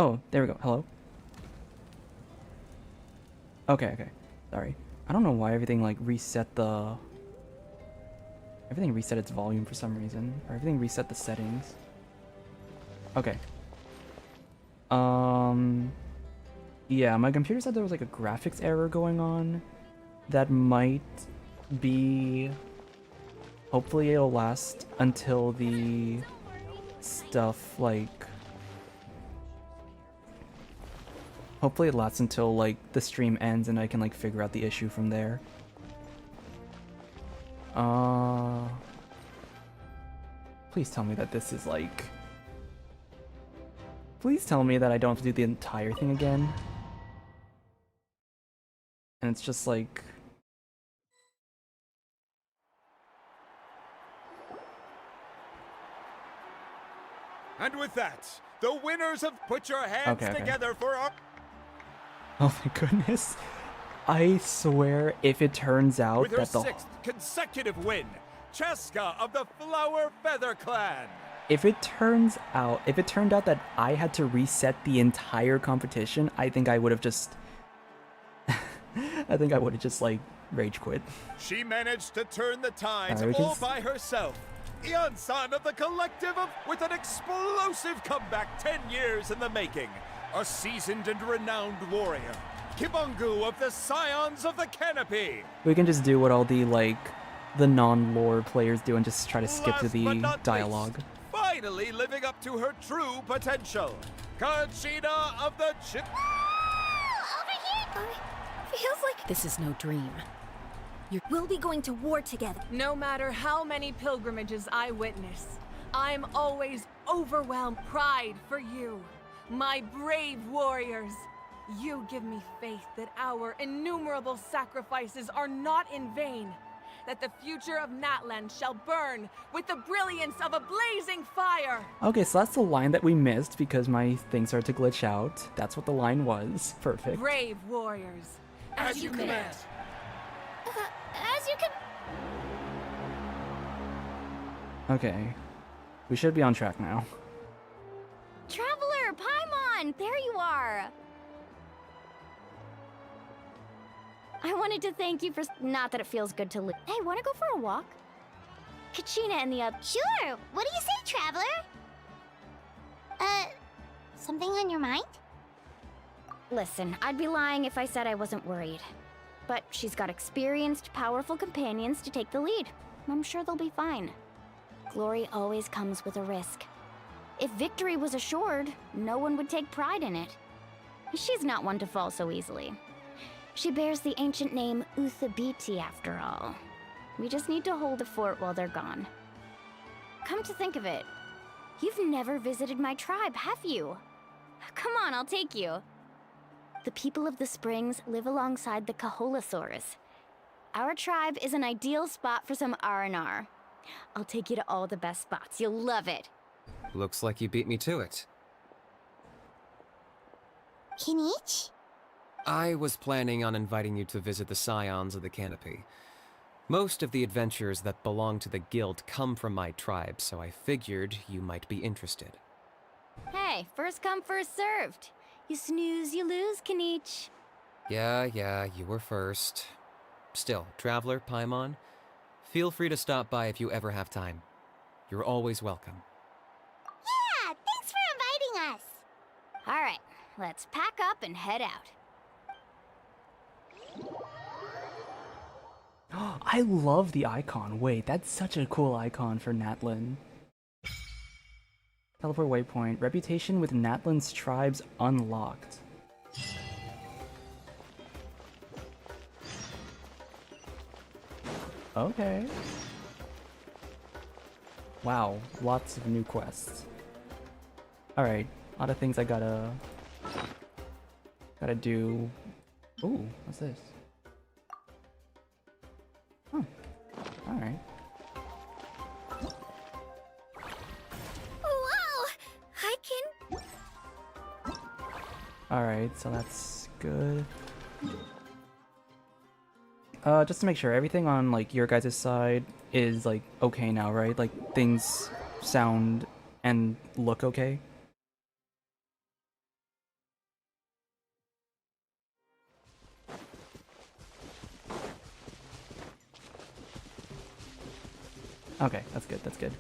Oh, there we go. Hello? Okay, okay. Sorry. I don't know why everything, like, reset the... Everything reset its volume for some reason. Or everything reset the settings. Okay. Yeah, my computer said there was, like, a graphics error going on. That might be... Hopefully it'll last until the stuff, like... Hopefully it lasts until, like, the stream ends and I can, like, figure out the issue from there. Please tell me that this is, like... Please tell me that I don't have to do the entire thing again. And it's just, like... And with that, the winners have put your hands together for our... Oh my goodness. I swear, if it turns out with her that the... sixth consecutive win, Cheska of the Flower Feather Clan. If it turned out that I had to reset the entire competition, I think I would have just... I think I would have just, like, rage quit. She managed to turn the tides Right, all by herself. Ian-san of the collective with an explosive comeback 10 years in the making. A seasoned and renowned warrior. Kibungu of the Scions of the Canopy. We can just do what all the, like, the non-lore players do and just try to skip to the dialogue. Least, finally living up to her true potential. Kachina of the Chip... Over here! Feels like... This is no dream. We'll be going to war together. No matter how many pilgrimages I witness, I'm always overwhelmed pride for you, my brave warriors. You give me faith that our innumerable sacrifices are not in vain, that the future of Natlan shall burn with the brilliance of a blazing fire. Okay, so that's the line that we missed because my thing started to glitch out. That's what the line was. Perfect. Brave warriors, as you command. As you can... Okay. We should be on track now. Traveler, Paimon, there you are. I wanted to thank you for... Not that it feels good to live. Hey, wanna go for a walk? Kachina and the other... Sure. What do you say, traveler? Something on your mind? Listen, I'd be lying if I said I wasn't worried. But she's got experienced, powerful companions to take the lead. I'm sure they'll be fine. Glory always comes with a risk. If victory was assured, no one would take pride in it. She's not one to fall so easily. She bears the ancient name Uthabiti after all. We just need to hold the fort while they're gone. Come to think of it, you've never visited my tribe, have you? Come on, I'll take you. The people of the Springs live alongside the Kaholasaurus. Our tribe is an ideal spot for some R&R. I'll take you to all the best spots. You'll love it. Looks like you beat me to it. Kinich? I was planning on inviting you to visit the Scions of the Canopy. Most of the adventurers that belong to the guild come from my tribe, so I figured you might be interested. Hey, first come, first served. You snooze, you lose, Kinich. Yeah, you were first. Still, Traveler, Paimon, feel free to stop by if you ever have time. You're always welcome. Yeah, thanks for inviting us. All right, let's pack up and head out. I love the icon. Wait, that's such a cool icon for Natlan. Teleport waypoint. Reputation with Natlan's tribes unlocked. Okay. Wow, lots of new quests. Alright, a lot of things I gotta do. Ooh, what's this? Oh, alright. Whoa! I can... Alright, so that's good. Just to make sure, everything on, like, your guys' side is, like, okay now, right? Like, things sound and look okay? Okay, that's good, that's good.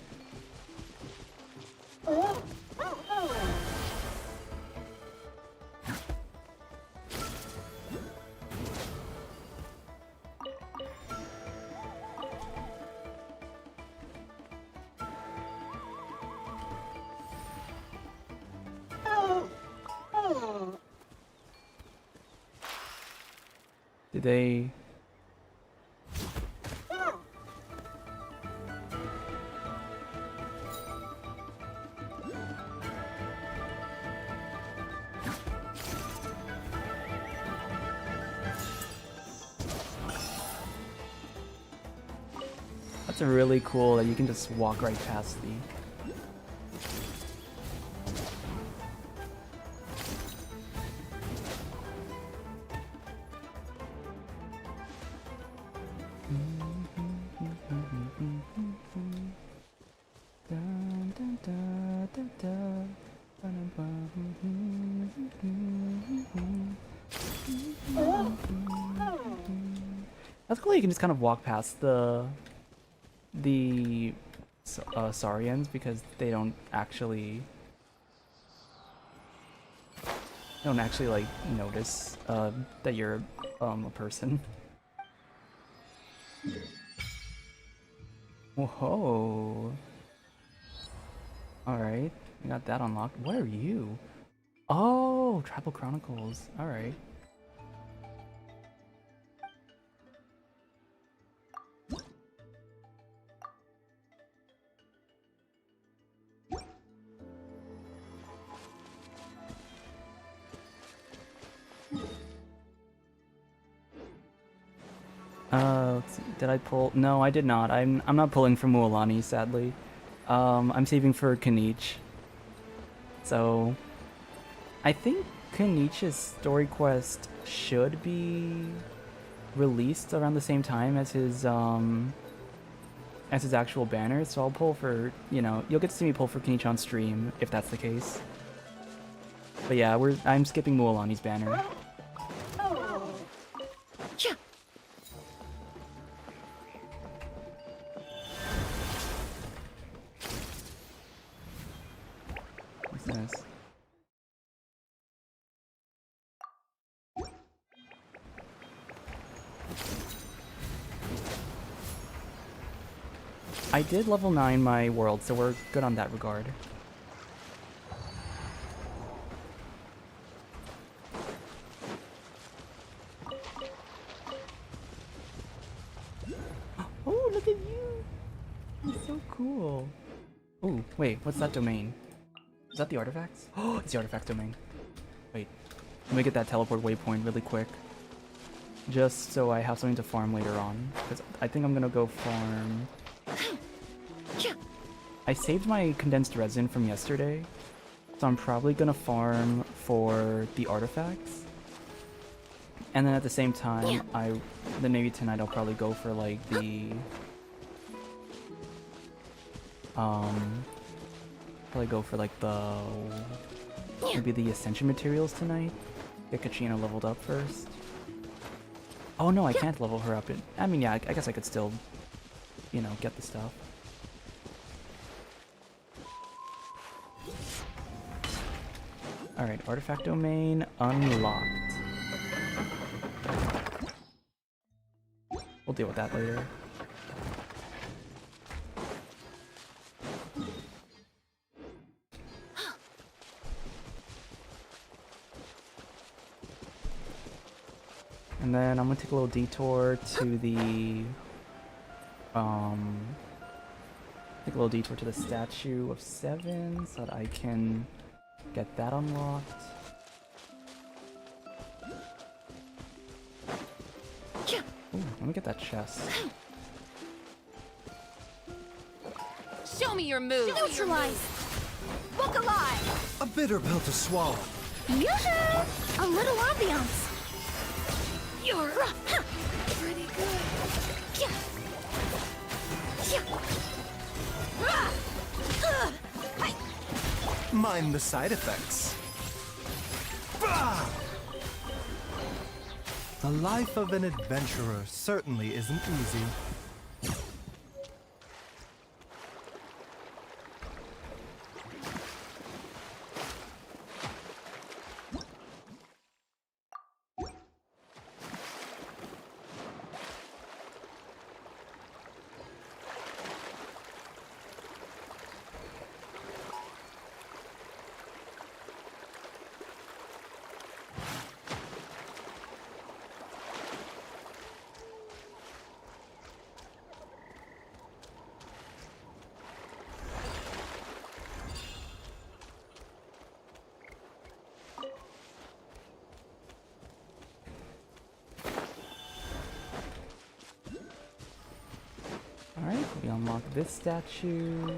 Did they... That's really cool that you can just walk right past the... That's cool. You can just kind of walk past the Saurians because they don't actually like notice that you're a person. Whoa. Alright, we got that unlocked. What are you? Oh, Tribal Chronicles. Alright. Let's see. Did I pull? No, I did not. I'm not pulling from Mualani, sadly. I'm saving for Kanich. So, I think Kanich's story quest should be released around the same time as his actual banner. So I'll pull for, you'll get to see me pull for Kanich on stream if that's the case. But yeah, I'm skipping Mualani's banner. What's this? I did level 9 my world, so we're good on that regard. Oh, look at you! You're so cool. Oh, wait, what's that domain? Is that the artifacts? Oh, it's the artifact domain. Wait, let me get that teleport waypoint really quick. Just so I have something to farm later on. Because I think I'm gonna go farm... I saved my condensed resin from yesterday, so I'm probably gonna farm for the artifacts. And then at the same time, then maybe tonight I'll probably go for like the... probably go for like the... maybe the Ascension materials tonight. Get Kachina leveled up first. Oh no, I can't level her up. I mean, yeah, I guess I could still, get the stuff. Alright, artifact domain unlocked. We'll deal with that later. And then I'm gonna take a little detour to the Statue of 7 so that I can get that unlocked. Ooh, let me get that chest. Show me your moves. Neutralize! Book alive! A bitter pill to swallow. Yoo-hoo! A little ambiance. You're pretty good. Mind the side effects. Bah! The life of an adventurer certainly isn't easy. unlock this statue.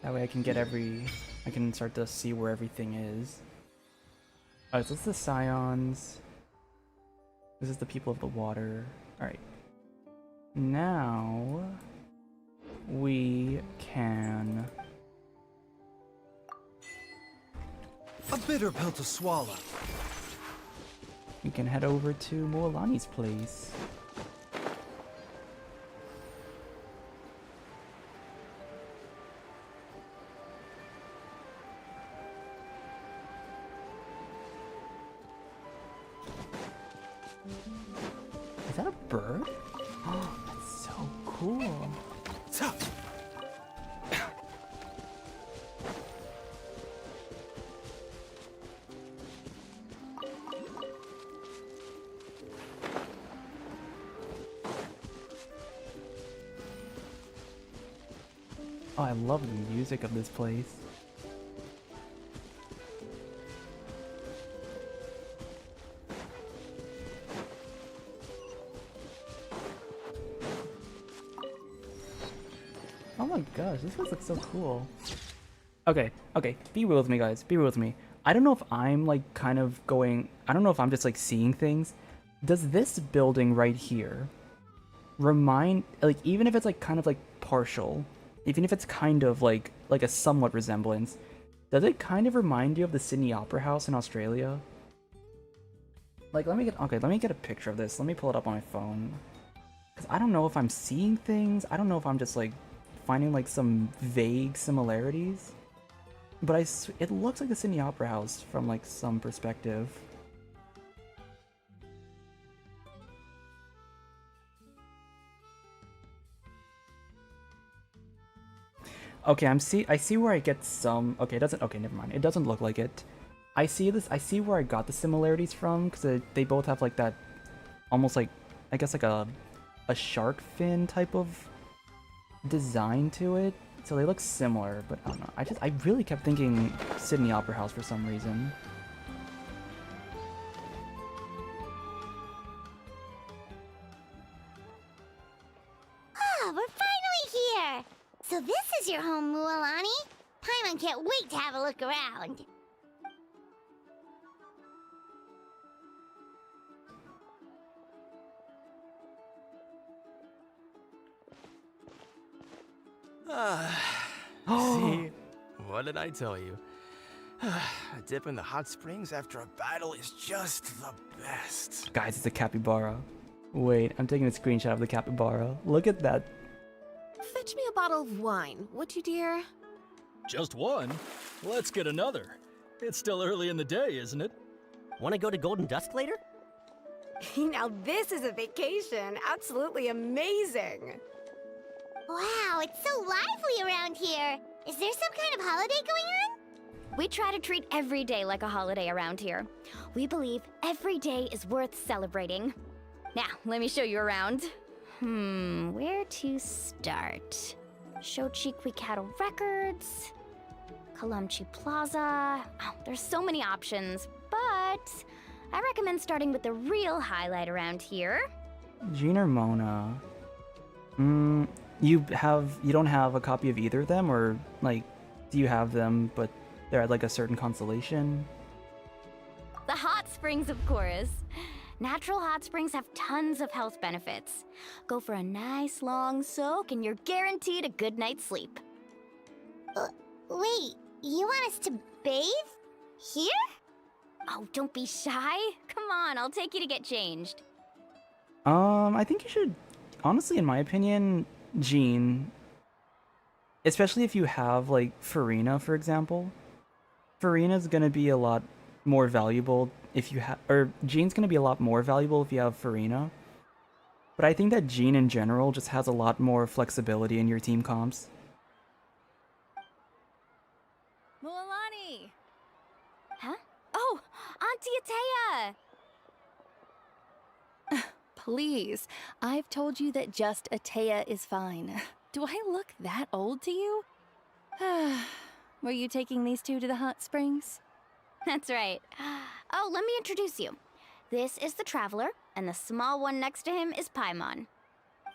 That way I can get I can start to see where everything is. Alright, so this is the Scions. This is the people of the water. Alright. Now we can... A bitter pill to swallow. We can head over to Mualani's place. Is that a bird? Oh, that's so cool. Oh, I love the music of this place. Oh my gosh, this place looks so cool. Okay, be real with me, guys. Be real with me. I don't know if I'm like kind of going... I don't know if I'm just like seeing things. Does this building right here remind... Like, even if it's like kind of like partial, even if it's kind of like a somewhat resemblance, does it kind of remind you of the Sydney Opera House in Australia? Like, let me get a picture of this. Let me pull it up on my phone. Because I don't know if I'm seeing things. I don't know if I'm just like finding like some vague similarities. But it looks like the Sydney Opera House from like some perspective. Okay, I see where I get some... Okay, it doesn't... Okay, never mind. It doesn't look like it. I see where I got the similarities from, because they both have like that... Almost like... I guess like a shark fin type of design to it. So they look similar, but I don't know. I really kept thinking Sydney Opera House for some reason. Ah, we're finally here! So this is your home, Mualani? Paimon can't wait to have a look around. See, what did I tell you? A dip in the hot springs after a battle is just the best. Guys, it's a capybara. Wait, I'm taking a screenshot of the capybara. Look at that. Fetch me a bottle of wine, would you, dear? Just one? Let's get another. It's still early in the day, isn't it? Want to go to Golden Dusk later? Now this is a vacation. Absolutely amazing. Wow, it's so lively around here. Is there some kind of holiday going on? We try to treat every day like a holiday around here. We believe every day is worth celebrating. Now, let me show you around. Where to start? Shochiqui Cattle Records, Kalamchi Plaza. Oh, there's so many options, but I recommend starting with the real highlight around here. Jean or Mona? You don't have a copy of either of them, or like, do you have them but they're at like a certain constellation? The hot springs, of course. Natural hot springs have tons of health benefits. Go for a nice long soak and you're guaranteed a good night's sleep. Wait, you want us to bathe? Here? Oh, don't be shy. Come on, I'll take you to get changed. I think you should, honestly, in my opinion, Jean, especially if you have like Farina, for example. Farina's gonna be a lot more valuable if you have, or Jean's gonna be a lot more valuable if you have Farina. But I think that Jean in general just has a lot more flexibility in your team comps. Mualani! Huh? Oh, Auntie Atea! Please, I've told you that just Atea is fine. Do I look that old to you? Were you taking these two to the hot springs? That's right. Oh, let me introduce you. This is the Traveler, and the small one next to him is Paimon.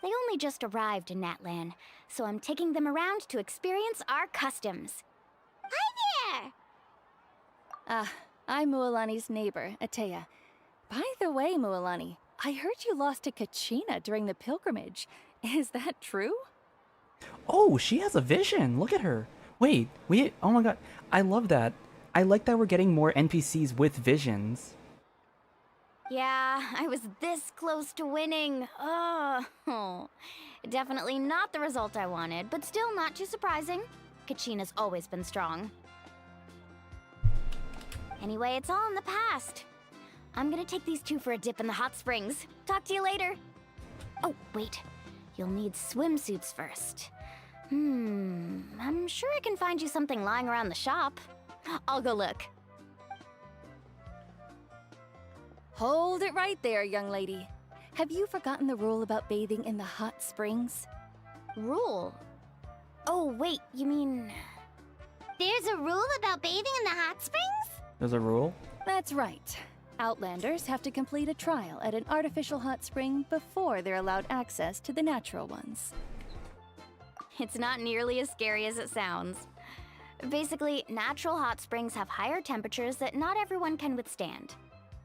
They only just arrived in Natlan, so I'm taking them around to experience our customs. Hi there! Ah, I'm Mualani's neighbor, Atea. By the way, Mualani, I heard you lost to Kachina during the pilgrimage. Is that true? Oh, she has a vision. Look at her. Wait, oh my god. I love that. I like that we're getting more NPCs with visions. Yeah, I was this close to winning. Oh, definitely not the result I wanted, but still not too surprising. Kachina's always been strong. Anyway, it's all in the past. I'm gonna take these two for a dip in the hot springs. Talk to you later. Oh, wait. You'll need swimsuits first. I'm sure I can find you something lying around the shop. I'll go look. Hold it right there, young lady. Have you forgotten the rule about bathing in the hot springs? Rule? Oh, wait, you mean... There's a rule about bathing in the hot springs? There's a rule? That's right. Outlanders have to complete a trial at an artificial hot spring before they're allowed access to the natural ones. It's not nearly as scary as it sounds. Basically, natural hot springs have higher temperatures that not everyone can withstand.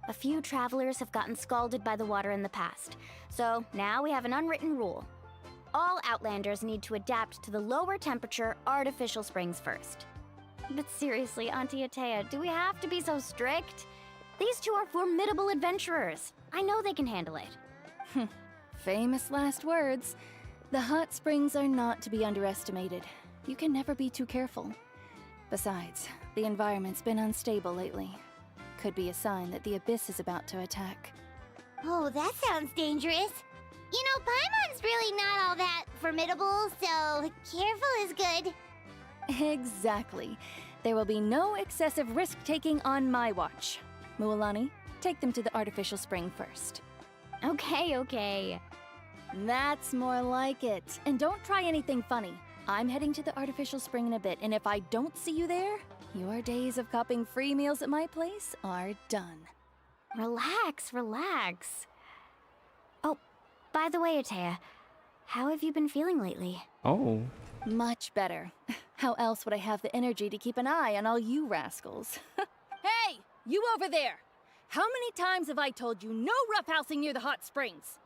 A few travelers have gotten scalded by the water in the past, so now we have an unwritten rule. All Outlanders need to adapt to the lower temperature artificial springs first. But seriously, Auntie Atea, do we have to be so strict? These two are formidable adventurers. I know they can handle it. Famous last words. The hot springs are not to be underestimated. You can never be too careful. Besides, the environment's been unstable lately. Could be a sign that the abyss is about to attack. Oh, that sounds dangerous. You know, Paimon's really not all that formidable, so careful is good. Exactly. There will be no excessive risk-taking on my watch. Mualani, take them to the artificial spring first. Okay. That's more like it. And don't try anything funny. I'm heading to the artificial spring in a bit, and if I don't see you there, your days of copping free meals at my place are done. Relax. Oh, by the way, Atea, how have you been feeling lately? Oh. Much better. How else would I have the energy to keep an eye on all you rascals? Hey, you over there! How many times have I told you no roughhousing near the hot springs?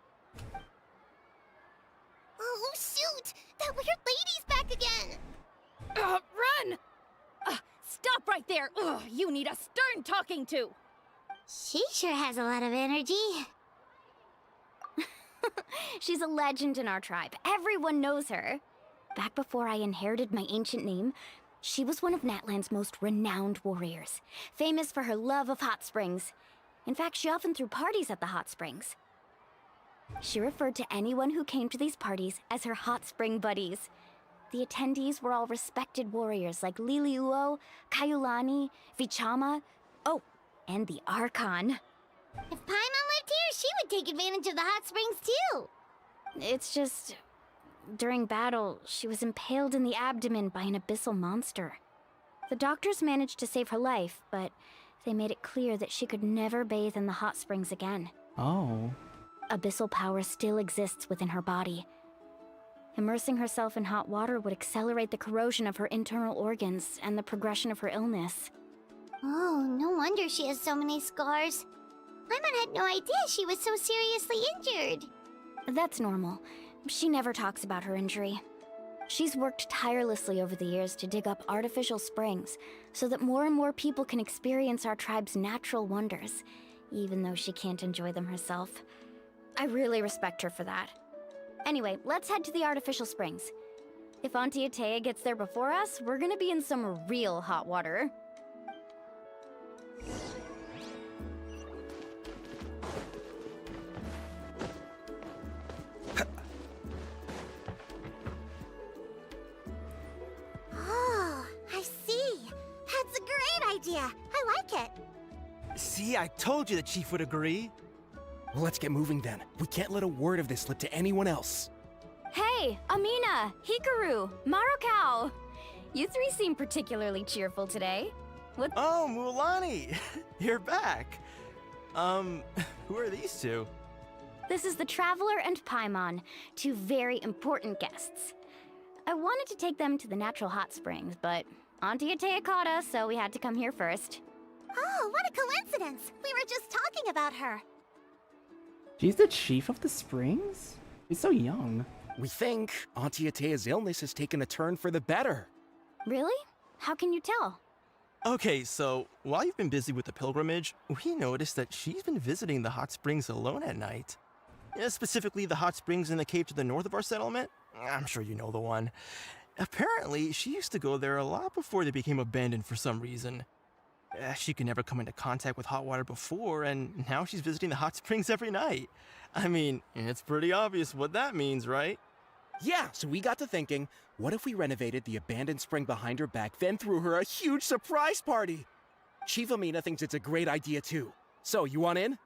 Oh, shoot! That weird lady's back again! Run! Stop right there! Ugh, you need a stern talking to! She sure has a lot of energy. She's a legend in our tribe. Everyone knows her. Back before I inherited my ancient name, she was one of Natlan's most renowned warriors, famous for her love of hot springs. In fact, she often threw parties at the hot springs. She referred to anyone who came to these parties as her hot spring buddies. The attendees were all respected warriors like Liliuo, Kaiulani, Vichama, oh, and the Archon. If Paimon lived here, she would take advantage of the hot springs too. It's just... during battle, she was impaled in the abdomen by an abyssal monster. The doctors managed to save her life, but they made it clear that she could never bathe in the hot springs again. Oh. Abyssal power still exists within her body. Immersing herself in hot water would accelerate the corrosion of her internal organs and the progression of her illness. Oh, no wonder she has so many scars. Paimon had no idea she was so seriously injured. That's normal. She never talks about her injury. She's worked tirelessly over the years to dig up artificial springs so that more and more people can experience our tribe's natural wonders, even though she can't enjoy them herself. I really respect her for that. Anyway, let's head to the artificial springs. If Auntie Atea gets there before us, we're gonna be in some real hot water. Oh, I see. That's a great idea. I like it. See, I told you the chief would agree. Well, let's get moving then. We can't let a word of this slip to anyone else. Hey, Amina, Hikaru, Marukao! You three seem particularly cheerful today. What? Oh, Mualani! You're back. Who are these two? This is the Traveler and Paimon, two very important guests. I wanted to take them to the natural hot springs, but Auntie Atea caught us, so we had to come here first. Oh, what a coincidence! We were just talking about her. She's the chief of the springs? She's so young. We think Auntie Atea's illness has taken a turn for the better. Really? How can you tell? Okay, so while you've been busy with the pilgrimage, we noticed that she's been visiting the hot springs alone at night. Specifically, the hot springs in the cave to the north of our settlement. I'm sure you know the one. Apparently, she used to go there a lot before they became abandoned for some reason. She could never come into contact with hot water before, and now she's visiting the hot springs every night. I mean, it's pretty obvious what that means, right? Yeah, so we got to thinking, what if we renovated the abandoned spring behind her back, then threw her a huge surprise party? Chief Amina thinks it's a great idea too. So, you want in?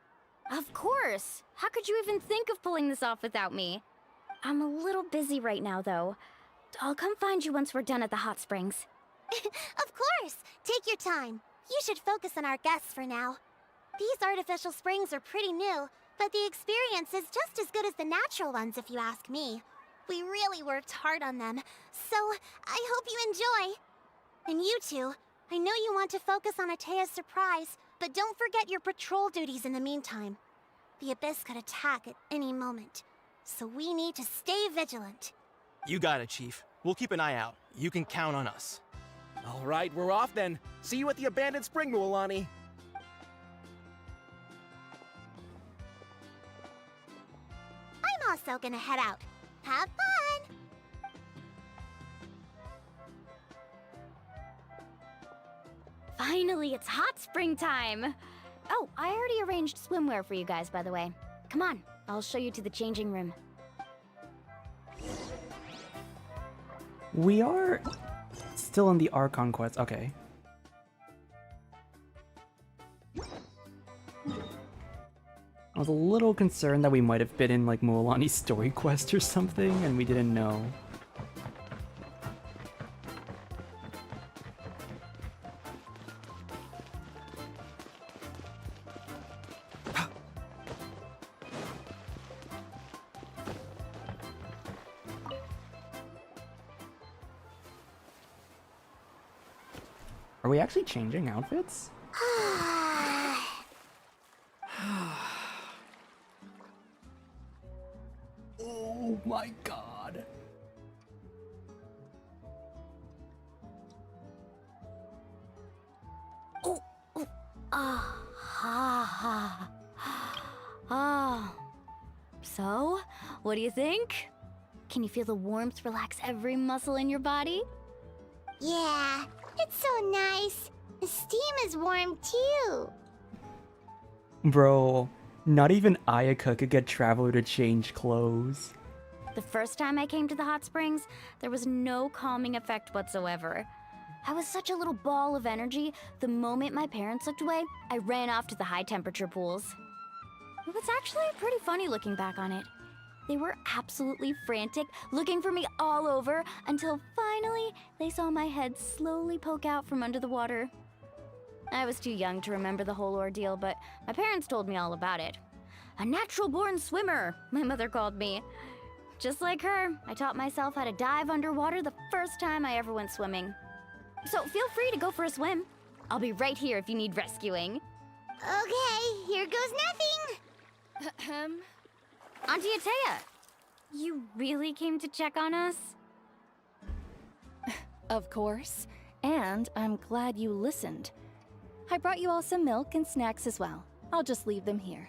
Of course! How could you even think of pulling this off without me? I'm a little busy right now, though. I'll come find you once we're done at the hot springs. Of course! Take your time. You should focus on our guests for now. These artificial springs are pretty new, but the experience is just as good as the natural ones if you ask me. We really worked hard on them, so I hope you enjoy. And you two, I know you want to focus on Atea's surprise, but don't forget your patrol duties in the meantime. The Abyss could attack at any moment, so we need to stay vigilant. You got it, Chief. We'll keep an eye out. You can count on us. All right, we're off then. See you at the abandoned spring, Mualani. I'm also gonna head out. Have fun! Finally, it's hot spring time! Oh, I already arranged swimwear for you guys, by the way. Come on, I'll show you to the changing room. We are still in the Archon quest. Okay. I was a little concerned that we might have been in like Mualani's story quest or something and we didn't know. Are we actually changing outfits? Oh my god. So, what do you think? Can you feel the warmth relax every muscle in your body? Yeah, it's so nice. The steam is warm too. Bro, not even Ayaka could get Traveler to change clothes. The first time I came to the hot springs, there was no calming effect whatsoever. I was such a little ball of energy, the moment my parents looked away, I ran off to the high temperature pools. It was actually pretty funny looking back on it. They were absolutely frantic, looking for me all over, until finally they saw my head slowly poke out from under the water. I was too young to remember the whole ordeal, but my parents told me all about it. A natural-born swimmer, my mother called me. Just like her, I taught myself how to dive underwater the first time I ever went swimming. So feel free to go for a swim. I'll be right here if you need rescuing. Okay, here goes nothing. Auntie Atea, you really came to check on us? Of course. And I'm glad you listened. I brought you all some milk and snacks as well. I'll just leave them here.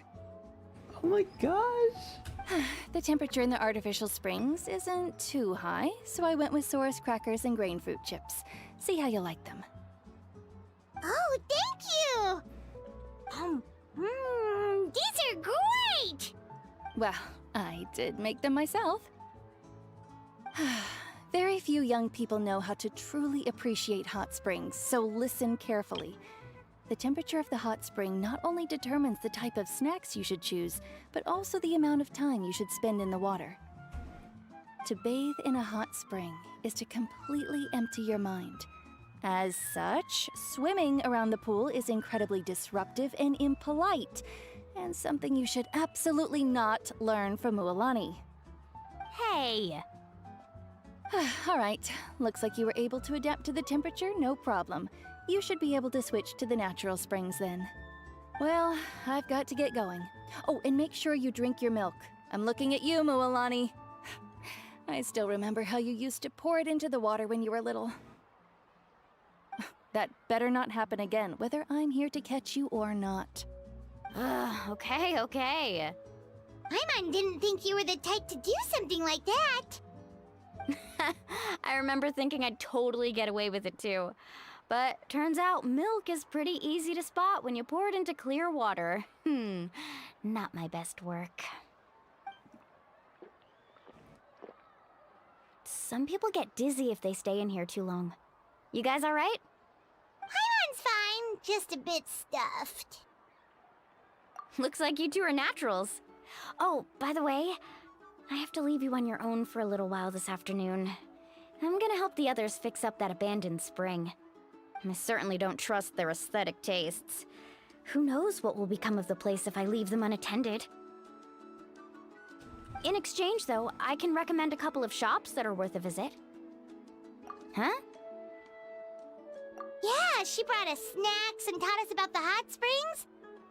Oh my gosh. The temperature in the artificial springs isn't too high, so I went with Saurus crackers and grain fruit chips. See how you like them. Oh, thank you! These are great! Well, I did make them myself. Very few young people know how to truly appreciate hot springs, so listen carefully. The temperature of the hot spring not only determines the type of snacks you should choose, but also the amount of time you should spend in the water. To bathe in a hot spring is to completely empty your mind. As such, swimming around the pool is incredibly disruptive and impolite. And something you should absolutely not learn from Mualani. Hey! Alright, looks like you were able to adapt to the temperature, no problem. You should be able to switch to the natural springs then. Well, I've got to get going. Oh, and make sure you drink your milk. I'm looking at you, Mualani. I still remember how you used to pour it into the water when you were little. That better not happen again, whether I'm here to catch you or not. Okay. Paimon didn't think you were the type to do something like that. I remember thinking I'd totally get away with it too. But turns out milk is pretty easy to spot when you pour it into clear water. Not my best work. Some people get dizzy if they stay in here too long. You guys alright? Paimon's fine, just a bit stuffed. Looks like you two are naturals. Oh, by the way, I have to leave you on your own for a little while this afternoon. I'm gonna help the others fix up that abandoned spring. I certainly don't trust their aesthetic tastes. Who knows what will become of the place if I leave them unattended? In exchange, though, I can recommend a couple of shops that are worth a visit. Huh? Yeah, she brought us snacks and taught us about the hot springs.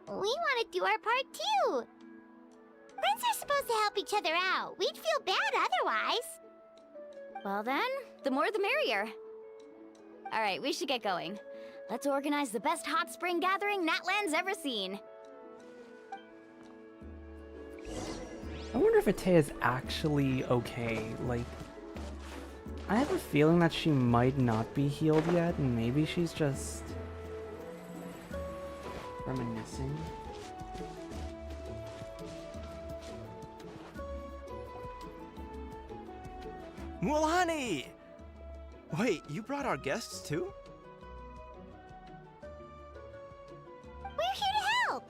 We want to do our part too. Friends are supposed to help each other out. We'd feel bad otherwise. Well then, the more the merrier. Alright, we should get going. Let's organize the best hot spring gathering Natlan's ever seen. I wonder if Atea's actually okay. Like, I have a feeling that she might not be healed yet, and maybe she's just reminiscing. Mualani! Wait, you brought our guests too? We're here to help.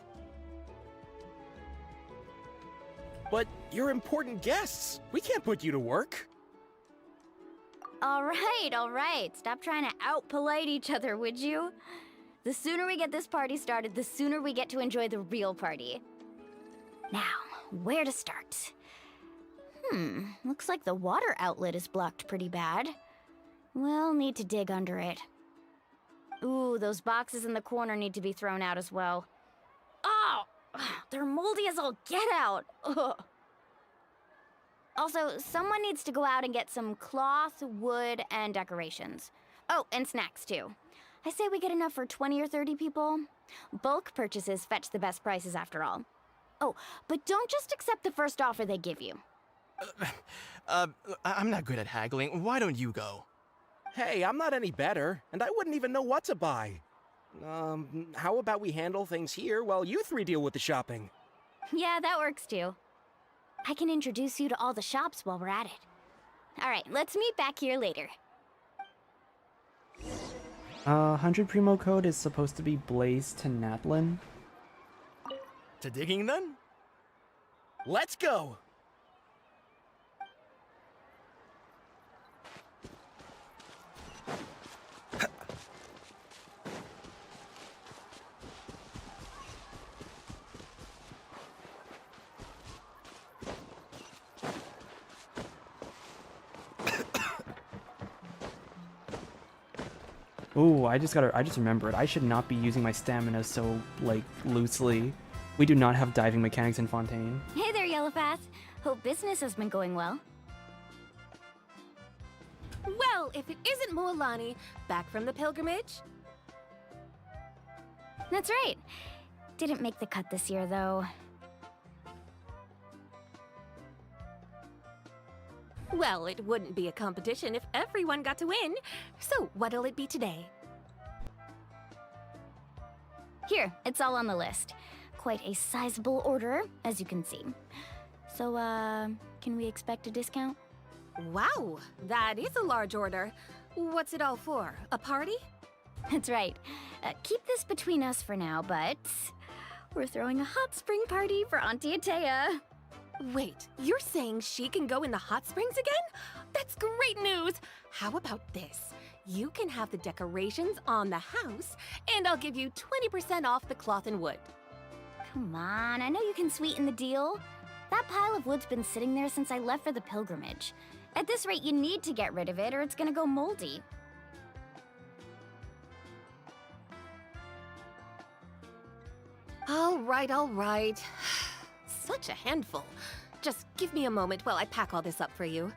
But you're important guests. We can't put you to work. Alright. Stop trying to out-polite each other, would you? The sooner we get this party started, the sooner we get to enjoy the real party. Now, where to start? Looks like the water outlet is blocked pretty bad. We'll need to dig under it. Ooh, those boxes in the corner need to be thrown out as well. Oh! They're moldy as all get out! Ugh. Also, someone needs to go out and get some cloth, wood, and decorations. Oh, and snacks too. I say we get enough for 20 or 30 people. Bulk purchases fetch the best prices after all. Oh, but don't just accept the first offer they give you. I'm not good at haggling. Why don't you go? Hey, I'm not any better, and I wouldn't even know what to buy. How about we handle things here while you three deal with the shopping? Yeah, that works too. I can introduce you to all the shops while we're at it. Alright, let's meet back here later. 100 Primo code is supposed to be Blaze to Natlan. To digging then? Let's go! Ooh, I just remembered. I should not be using my stamina so, like, loosely. We do not have diving mechanics in Fontaine. Hey there, Yellowpath. Hope business has been going well. Well, if it isn't Mualani, back from the pilgrimage? That's right. Didn't make the cut this year, though. Well, it wouldn't be a competition if everyone got to win. So, what'll it be today? Here, it's all on the list. Quite a sizable order, as you can see. So, can we expect a discount? Wow, that is a large order. What's it all for? A party? That's right. Keep this between us for now, but we're throwing a hot spring party for Auntie Atea. Wait, you're saying she can go in the hot springs again? That's great news! How about this? You can have the decorations on the house, and I'll give you 20% off the cloth and wood. Come on, I know you can sweeten the deal. That pile of wood's been sitting there since I left for the pilgrimage. At this rate, you need to get rid of it or it's gonna go moldy. All right. Such a handful. Just give me a moment while I pack all this up for you.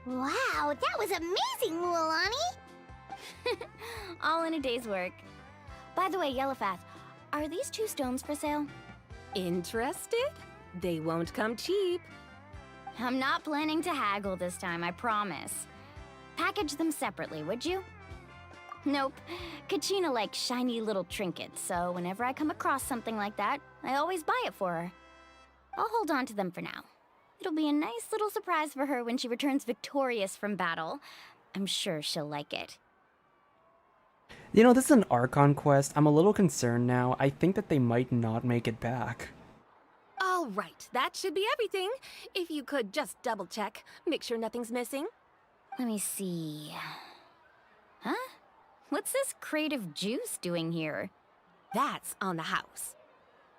Wow, that was amazing, Mualani! All in a day's work. By the way, Yellowfath, are these 2 stones for sale? Interested? They won't come cheap. I'm not planning to haggle this time, I promise. Package them separately, would you? Nope. Kachina likes shiny little trinkets, so whenever I come across something like that, I always buy it for her. I'll hold on to them for now. It'll be a nice little surprise for her when she returns victorious from battle. I'm sure she'll like it. You know, this is an Archon quest. I'm a little concerned now. I think that they might not make it back. All right, that should be everything. If you could just double check, make sure nothing's missing. Let me see. Huh? What's this crate of juice doing here? That's on the house.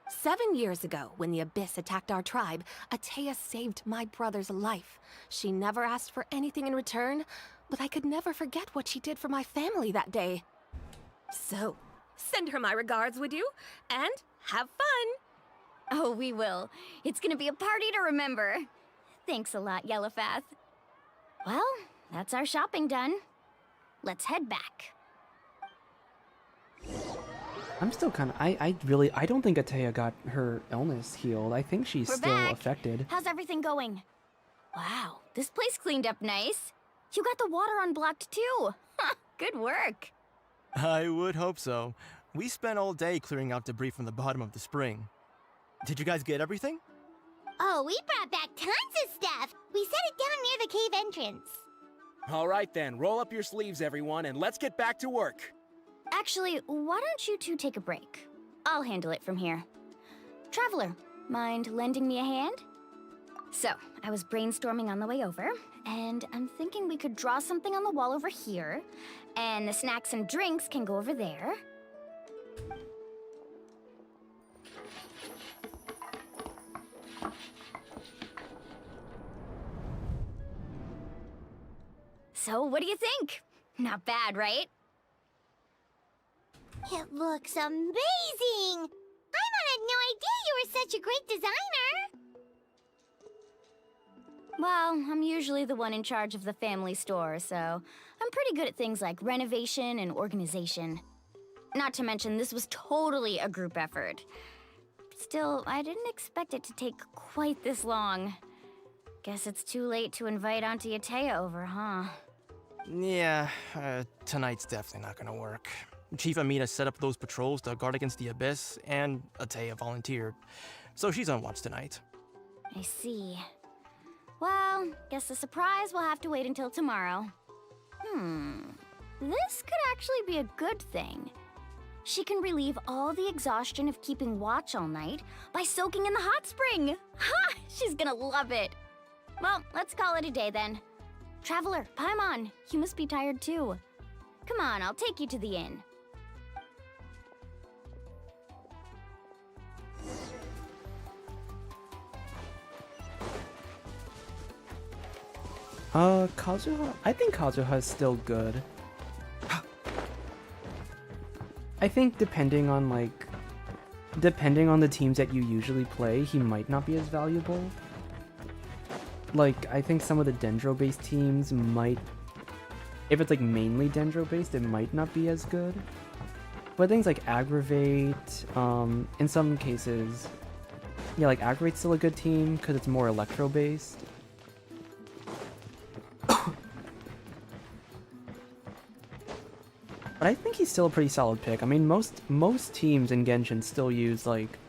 7 years ago, when the Abyss attacked our tribe, Atea saved my brother's life. She never asked for anything in return, but I could never forget what she did for my family that day. So, send her my regards, would you? And have fun! Oh, we will. It's gonna be a party to remember. Thanks a lot, Yellowfath. Well, that's our shopping done. Let's head back. I'm still kind of... I don't think Atea got her illness healed. I think she's We're still back. affected. How's everything going? Wow, this place cleaned up nice. You got the water unblocked too. Good work. I would hope so. We spent all day clearing out debris from the bottom of the spring. Did you guys get everything? Oh, we brought back tons of stuff! We set it down near the cave entrance. All right then, roll up your sleeves, everyone, and let's get back to work. Actually, why don't you two take a break? I'll handle it from here. Traveler, mind lending me a hand? So, I was brainstorming on the way over, and I'm thinking we could draw something on the wall over here, and the snacks and drinks can go over there. So, what do you think? Not bad, right? It looks amazing! Paimon had no idea you were such a great designer! Well, I'm usually the one in charge of the family store, so I'm pretty good at things like renovation and organization. Not to mention, this was totally a group effort. Still, I didn't expect it to take quite this long. Guess it's too late to invite Auntie Atea over, huh? Yeah, tonight's definitely not gonna work. Chief Amina set up those patrols to guard against the Abyss, and Atea volunteered. So she's on watch tonight. I see. Well, guess the surprise will have to wait until tomorrow. This could actually be a good thing. She can relieve all the exhaustion of keeping watch all night by soaking in the hot spring. Ha! She's gonna love it. Well, let's call it a day then. Traveler, Paimon, you must be tired too. Come on, I'll take you to the inn. Kazuha? I think Kazuha is still good. I think depending on the teams that you usually play, he might not be as valuable. Like, I think some of the Dendro-based teams might... If it's, like, mainly Dendro-based, it might not be as good. But things like Aggravate, in some cases... Yeah, like, Aggravate's still a good team, because it's more Electro-based. But I think he's still a pretty solid pick. I mean, most teams in Genshin still use, like,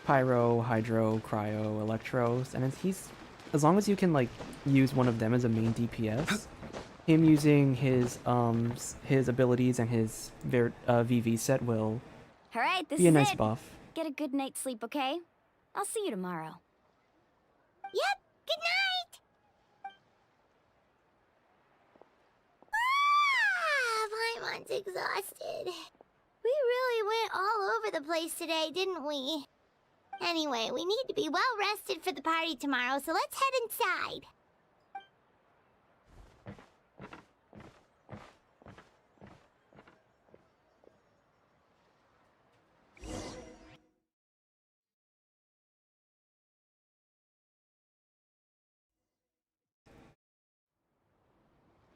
Pyro, Hydro, Cryo, Electros, and he's... As long as you can, like, use one of them as a main DPS, him using his abilities and his VV set will All right, this be a is nice it. buff. Get a good night's sleep, okay? I'll see you tomorrow. Yep, good night! Paimon's exhausted. We really went all over the place today, didn't we? Anyway, we need to be well rested for the party tomorrow, so let's head inside.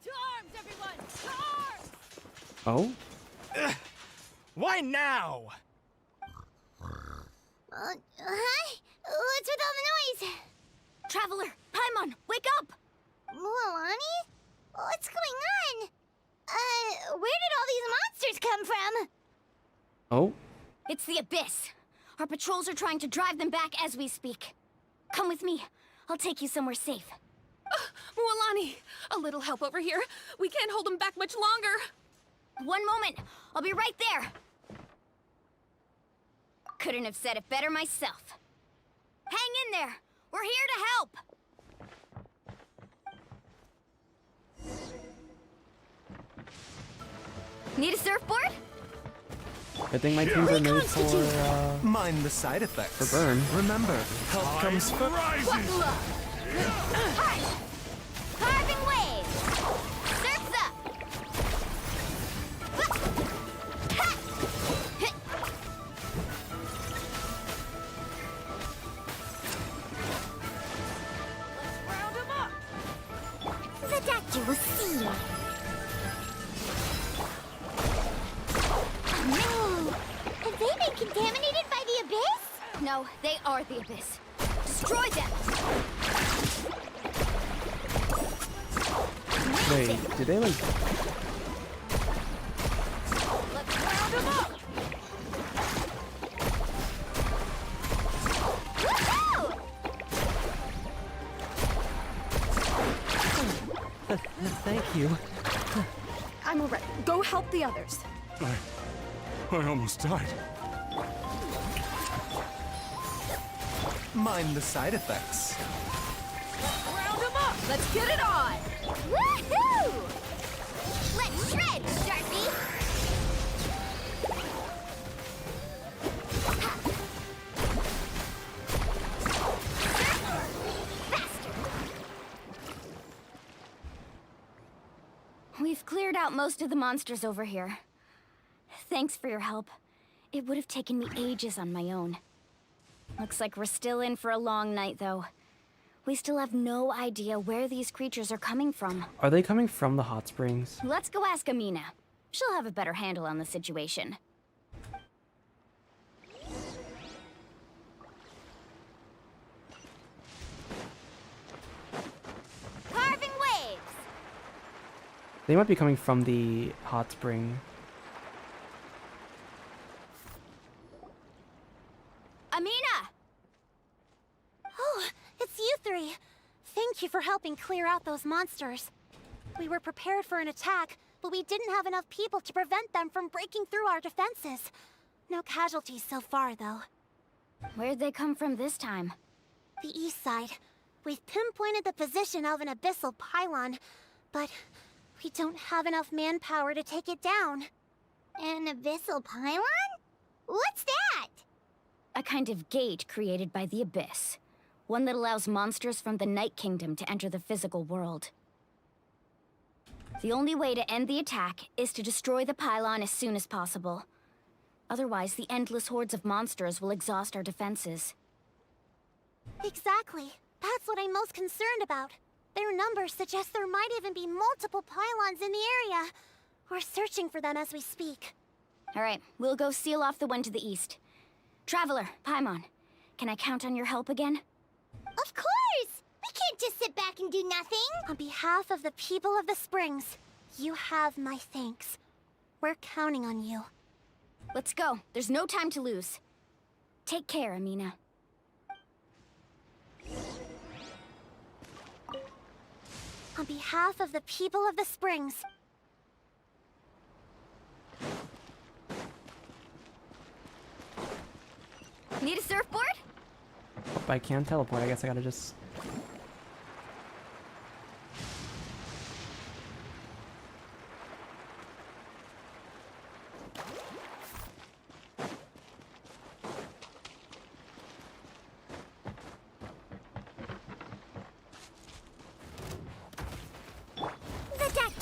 To arms, everyone! To arms! Oh? Why now? Hi? What's with all the noise? Traveler, Paimon, wake up! Mualani? What's going on? Where did all these monsters come from? Oh? It's the Abyss. Our patrols are trying to drive them back as we speak. Come with me. I'll take you somewhere safe. Mualani, a little help over here. We can't hold them back much longer. One moment. I'll be right there. Couldn't have said it better myself. Hang in there. We're here to help. Need a surfboard? Good thing my teams are made for, Mind the side effects. for burn. Remember, health comes first. Hi! Carving waves! Surf's up! Ha! Hit! Let's round them up! The doctor will see you. No! Have they been contaminated by the Abyss? No, they are the Abyss. Destroy them! Wait, did they like... Let's round them up! Woohoo! Thank you. I'm alright. Go help the others. I almost died. Mind the side effects. Round them up! Let's get it on! Woohoo! Let's shred, Sharpie! We've cleared out most of the monsters over here. Thanks for your help. It would have taken me ages on my own. Looks like we're still in for a long night, though. We still have no idea where these creatures are coming from. Are they coming from the hot springs? Let's go ask Amina. She'll have a better handle on the situation. Carving waves! They might be coming from the hot spring. Amina! Oh, it's you three. Thank you for helping clear out those monsters. We were prepared for an attack, but we didn't have enough people to prevent them from breaking through our defenses. No casualties so far, though. Where'd they come from this time? The east side. We've pinpointed the position of an abyssal pylon, but we don't have enough manpower to take it down. An abyssal pylon? What's that? A kind of gate created by the Abyss. One that allows monsters from the Night Kingdom to enter the physical world. The only way to end the attack is to destroy the pylon as soon as possible. Otherwise, the endless hordes of monsters will exhaust our defenses. Exactly. That's what I'm most concerned about. Their numbers suggest there might even be multiple pylons in the area. We're searching for them as we speak. All right, we'll go seal off the one to the east. Traveler, Paimon, can I count on your help again? Of course! We can't just sit back and do nothing! On behalf of the people of the Springs, you have my thanks. We're counting on you. Let's go. There's no time to lose. Take care, Amina. On behalf of the people of the Springs. Need a surfboard? If I can't teleport, I guess I gotta just...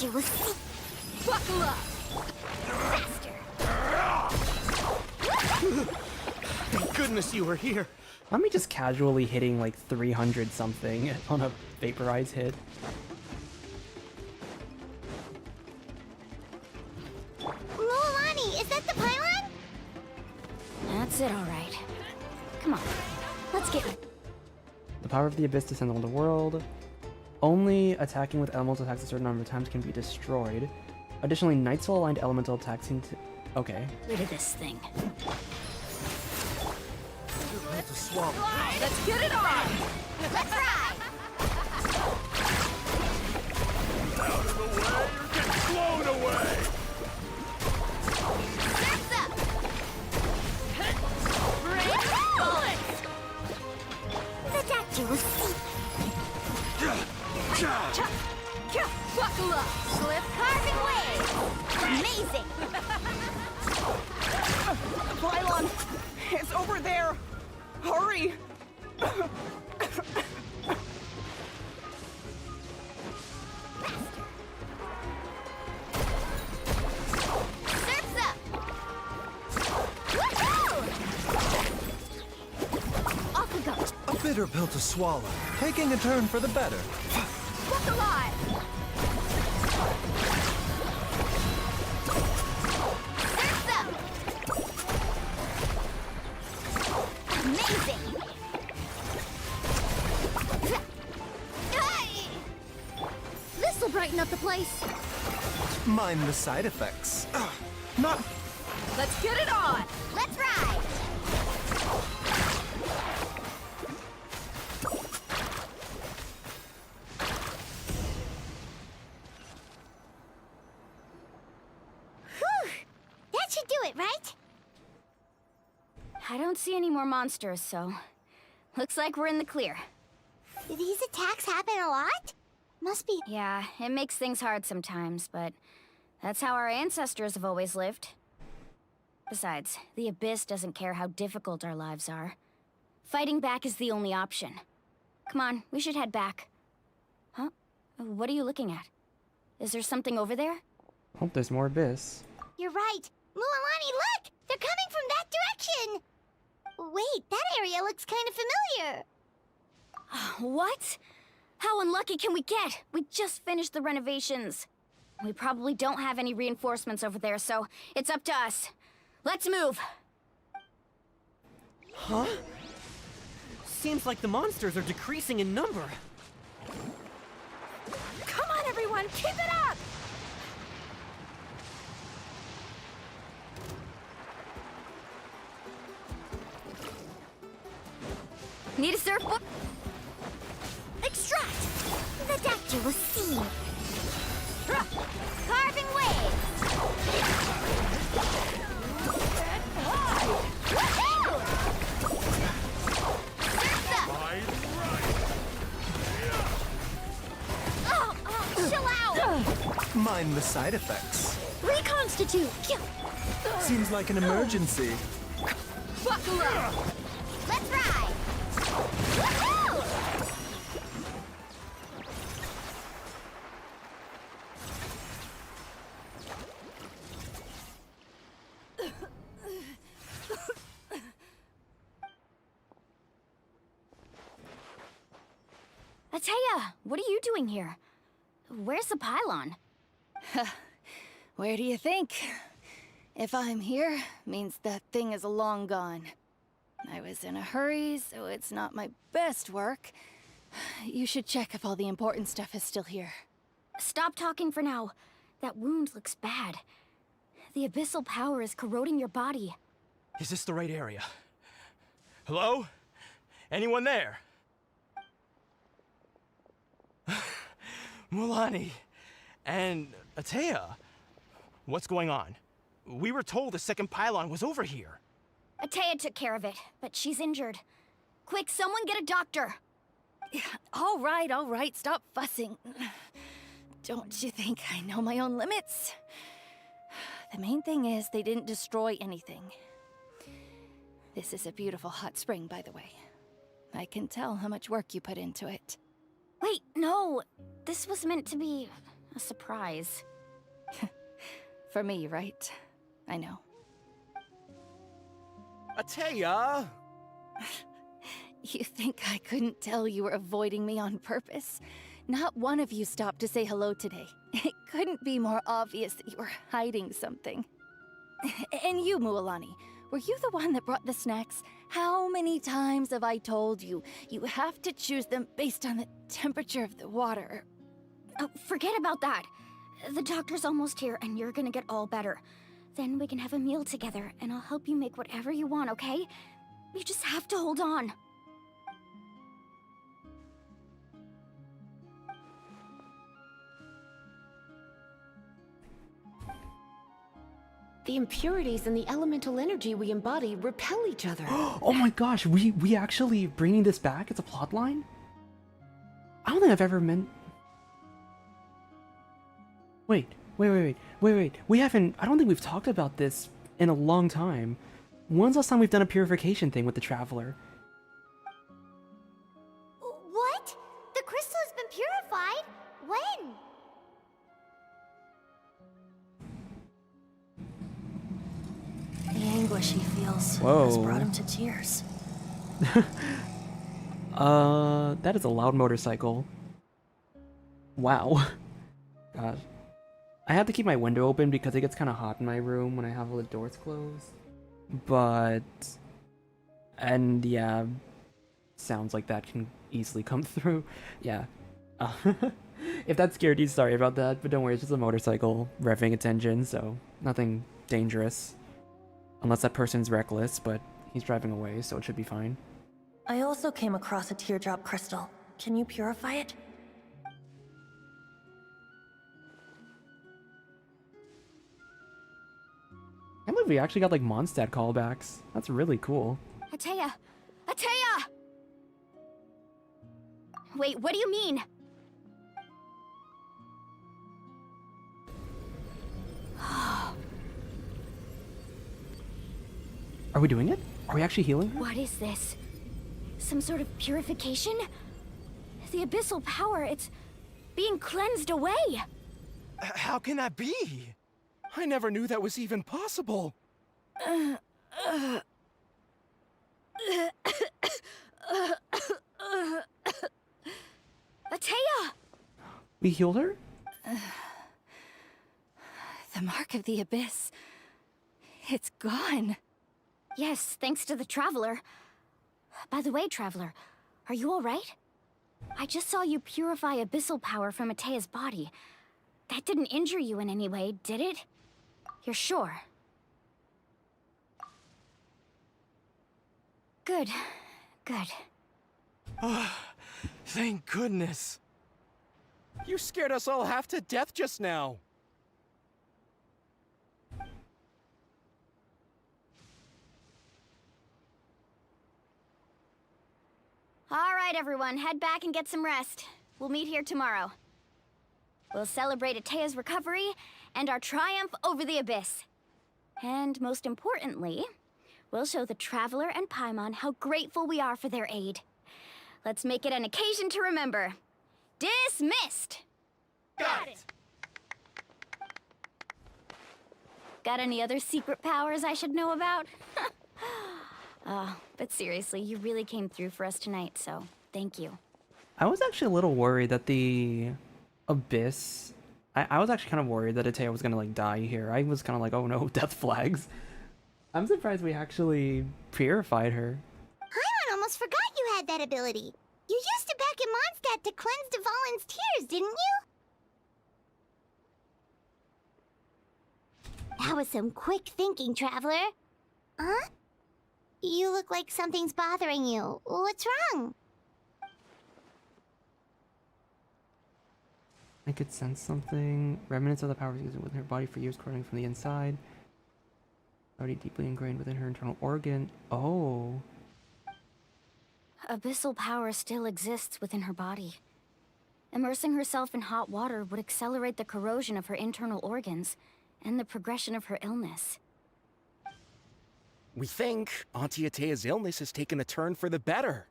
you will see. Buckle up! Faster. Thank goodness you were here. Let me just casually hitting like 300 something on a vaporize hit. Lolani, is that the pylon? That's it, all right. Come on, let's get... The power of the abyss descends on the world. Only attacking with elemental attacks a certain number of times can be destroyed. Additionally, Night Soul aligned elemental attacks seem to... Okay. rid of this thing. To swallow. Let's get it on! Let's ride! Out of the way or get blown away! Surf's up! Bring bullets! The doctor will see. Buckle up! Slip carving way! Amazing! Pylon! It's over there! Hurry! Surf's up! Woohoo! Off we go! A bitter pill to swallow. Taking a turn for the better. Look alive! Surf's up! Amazing! Hey! This'll brighten up the place. Mind the side effects. Not Let's get it on! Let's ride! Whew! That should do it, right? I don't see any more monsters, so... Looks like we're in the clear. Do these attacks happen a lot? Must be... Yeah, it makes things hard sometimes, but... That's how our ancestors have always lived. Besides, the Abyss doesn't care how difficult our lives are. Fighting back is the only option. Come on, we should head back. Huh? What are you looking at? Is there something over there? Hope there's more Abyss. You're right. Mualani, look! They're coming from that direction! Wait, that area looks kind of familiar. What? How unlucky can we get? We just finished the renovations. We probably don't have any reinforcements over there, so it's up to us. Let's move! Huh? Seems like the monsters are decreasing in number. Come on, everyone! Keep it up! Need a surfboard? Extract! The doctor will see. Carving waves! Woohoo! Surf's up! Oh, chill out! mind the side effects. Reconstitute! Seems like an emergency. Buckle up! Let's ride! Woohoo! Atea, what are you doing here? Where's the pylon? Where do you think? If I'm here, means that thing is long gone. I was in a hurry, so it's not my best work. You should check if all the important stuff is still here. Stop talking for now. That wound looks bad. The abyssal power is corroding your body. Is this the right area? Hello? Anyone there? Mulani and Atea, what's going on? We were told the second pylon was over here. Atea took care of it, but she's injured. Quick, someone get a doctor! All right, stop fussing. Don't you think I know my own limits? The main thing is they didn't destroy anything. This is a beautiful hot spring, by the way. I can tell how much work you put into it. Wait, no! This was meant to be A surprise. For me, right? I know. Atea! You think I couldn't tell you were avoiding me on purpose? Not one of you stopped to say hello today. It couldn't be more obvious that you were hiding something. And you, Mualani, were you the one that brought the snacks? How many times have I told you, you have to choose them based on the temperature of the water? Oh, forget about that. The doctor's almost here, and you're gonna get all better. Then we can have a meal together, and I'll help you make whatever you want, okay? You just have to hold on. The impurities and the elemental energy we embody repel each other. Oh my gosh, we actually bringing this back as a plot line? I don't think I've ever meant... Wait. We haven't... I don't think we've talked about this in a long time. When's the last time we've done a purification thing with the Traveler? What? The crystal has been purified? When? The anguish he feels Whoa. has brought him to tears. That is a loud motorcycle. Wow. Gosh. I have to keep my window open because it gets kind of hot in my room when I have all the doors closed. But... And yeah, sounds like that can easily come through. Yeah. If that scared you, sorry about that, but don't worry, it's just a motorcycle revving its engine, so nothing dangerous. Unless that person's reckless, but he's driving away, so it should be fine. I also came across a teardrop crystal. Can you purify it? I can't believe we actually got like Mondstadt callbacks. That's really cool. Atea! Atea! Wait, what do you mean? Are we doing it? Are we actually healing her? What is this? Some sort of purification? The abyssal power, it's being cleansed away! How can that be? I never knew that was even possible. Atea! We healed her? The mark of the abyss. It's gone. Yes, thanks to the Traveler. By the way, Traveler, are you alright? I just saw you purify abyssal power from Atea's body. That didn't injure you in any way, did it? You're sure? Good. Good. Thank goodness. You scared us all half to death just now. Alright, everyone, head back and get some rest. We'll meet here tomorrow. We'll celebrate Atea's recovery and our triumph over the Abyss. And most importantly, we'll show the Traveler and Paimon how grateful we are for their aid. Let's make it an occasion to remember. Dismissed! Got it! Got any other secret powers I should know about? Oh, but seriously, you really came through for us tonight, so thank you. I was actually a little worried that the Abyss... I was actually kind of worried that Atea was gonna like die here. I was kind of like, oh no, death flags. I'm surprised we actually purified her. Paimon almost forgot you had that ability. You used it back in Mondstadt to cleanse Devalin's tears, didn't you? That was some quick thinking, Traveler. Huh? You look like something's bothering you. What's wrong? I could sense something. Remnants of the powers used within her body for years, corroding from the inside. Already deeply ingrained within her internal organ. Oh. Abyssal power still exists within her body. Immersing herself in hot water would accelerate the corrosion of her internal organs and the progression of her illness. We think Auntie Atea's illness has taken a turn for the better.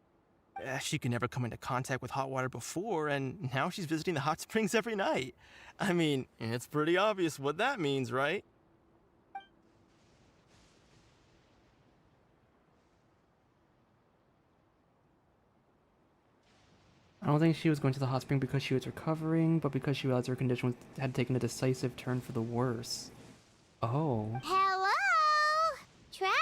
She could never come into contact with hot water before, and now she's visiting the hot springs every night. I mean, it's pretty obvious what that means, right? I don't think she was going to the hot spring because she was recovering, but because she realized her condition had taken a decisive turn for the worse. Oh. Hello? Traveler!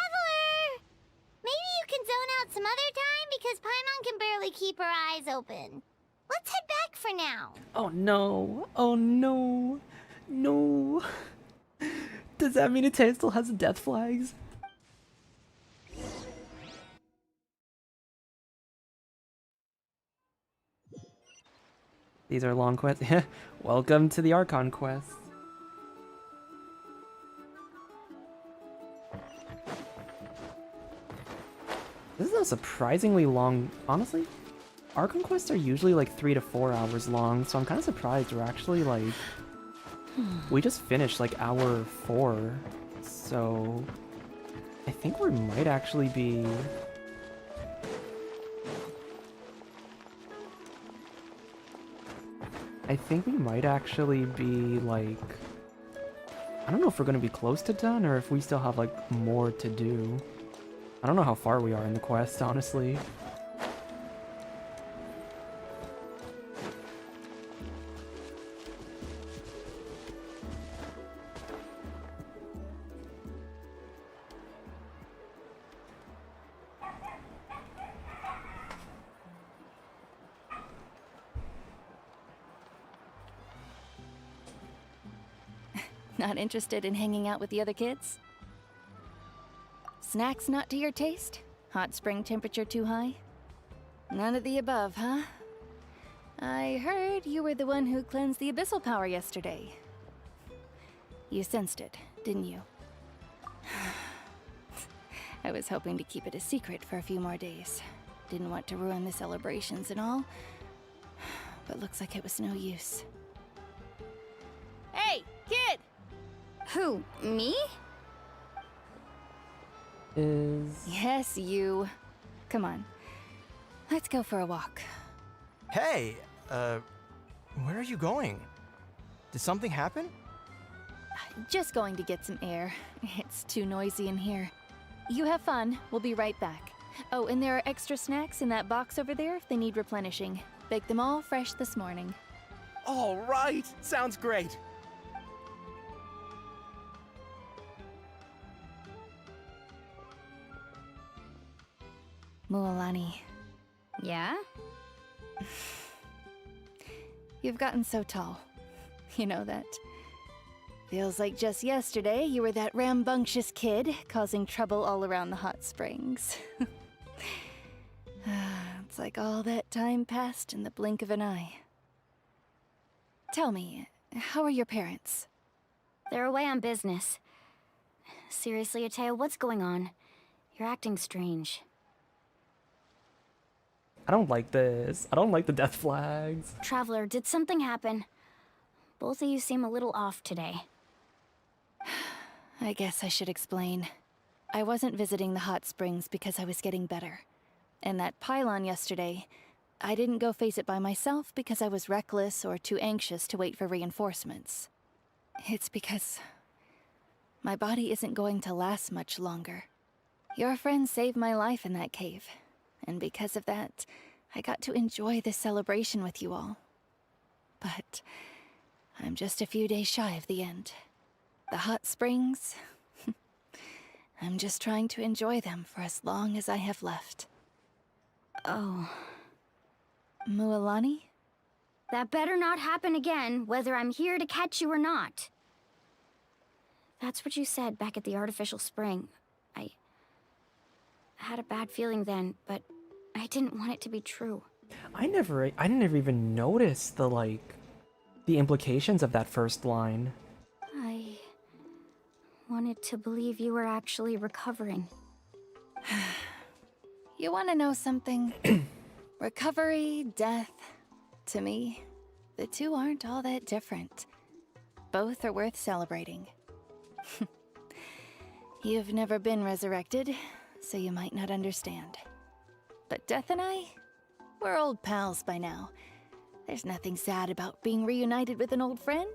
Maybe you can zone out some other time because Paimon can barely keep her eyes open. Let's head back for now. Oh no. Oh no. No. Does that mean Itay still has death flags? These are long quests. Welcome to the Archon quest. This is a surprisingly long... Honestly, Archon quests are usually like 3 to 4 hours long, so I'm kind of surprised we're actually like... We just finished like hour 4, so... I think we might actually be... I think we might actually be, like... I don't know if we're gonna be close to done, or if we still have, like, more to do. I don't know how far we are in the quest, honestly. Not interested in hanging out with the other kids? Snacks not to your taste? Hot spring temperature too high? None of the above, huh? I heard you were the one who cleansed the abyssal power yesterday. You sensed it, didn't you? I was hoping to keep it a secret for a few more days. Didn't want to ruin the celebrations and all, but looks like it was no use. Hey, kid! Who, me? Yes, you. Come on. Let's go for a walk. Hey, where are you going? Did something happen? Just going to get some air. It's too noisy in here. You have fun. We'll be right back. Oh, and there are extra snacks in that box over there if they need replenishing. Baked them all fresh this morning. All right, sounds great. Mualani. Yeah? You've gotten so tall. You know that. Feels like just yesterday you were that rambunctious kid causing trouble all around the hot springs. It's like all that time passed in the blink of an eye. Tell me, how are your parents? They're away on business. Seriously, Ateo, what's going on? You're acting strange. I don't like this. I don't like the death flags. Traveler, did something happen? Both of you seem a little off today. I guess I should explain. I wasn't visiting the hot springs because I was getting better. And that pylon yesterday, I didn't go face it by myself because I was reckless or too anxious to wait for reinforcements. It's because my body isn't going to last much longer. Your friend saved my life in that cave. And because of that, I got to enjoy this celebration with you all. But I'm just a few days shy of the end. The hot springs, I'm just trying to enjoy them for as long as I have left. Oh. Mualani? That better not happen again, whether I'm here to catch you or not. That's what you said back at the artificial spring. I had a bad feeling then, but I didn't want it to be true. I never even noticed the implications of that first line. I wanted to believe you were actually recovering. You want to know something? Recovery, death, to me, the two aren't all that different. Both are worth celebrating. You've never been resurrected, so you might not understand. But death and I, We're old pals by now. There's nothing sad about being reunited with an old friend.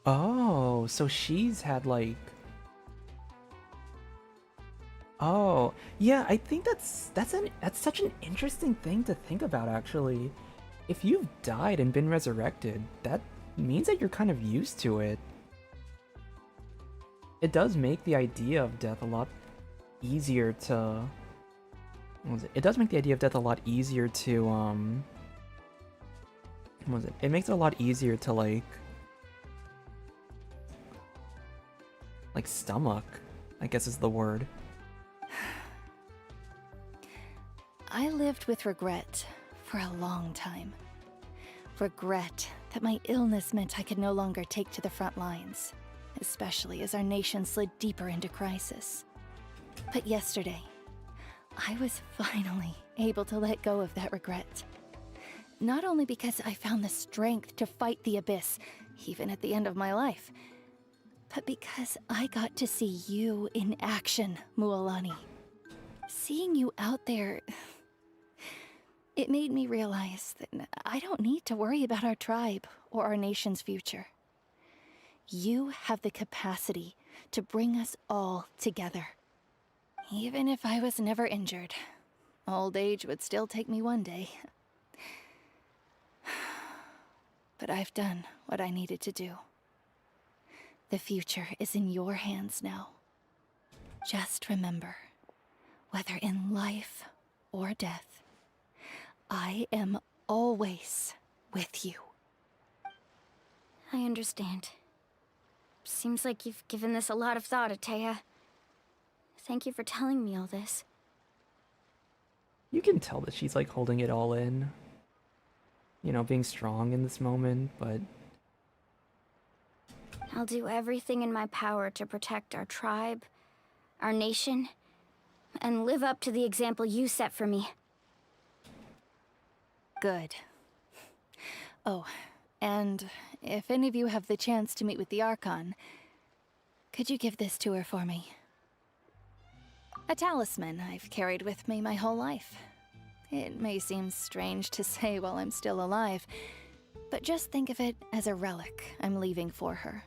Oh, so she's had like... Oh, yeah, I think that's such an interesting thing to think about, actually. If you've died and been resurrected, that means that you're kind of used to it. It does make the idea of death a lot easier to... What was it? It does make the idea of death a lot easier to, what was it? It makes it a lot easier to, like stomach, I guess is the word. I lived with regret for a long time. Regret that my illness meant I could no longer take to the front lines, especially as our nation slid deeper into crisis. But yesterday, I was finally able to let go of that regret. Not only because I found the strength to fight the abyss, even at the end of my life, but because I got to see you in action, Mualani. Seeing you out there, it made me realize that I don't need to worry about our tribe or our nation's future. You have the capacity to bring us all together. Even if I was never injured, old age would still take me one day. But I've done what I needed to do. The future is in your hands now. Just remember, whether in life or death, I am always with you. I understand. Seems like you've given this a lot of thought, Atea. Thank you for telling me all this. You can tell that she's like holding it all in. You know, being strong in this moment, but... I'll do everything in my power to protect our tribe, our nation, and live up to the example you set for me. Good. Oh, and if any of you have the chance to meet with the Archon, could you give this to her for me? A talisman I've carried with me my whole life. It may seem strange to say while I'm still alive, but just think of it as a relic I'm leaving for her.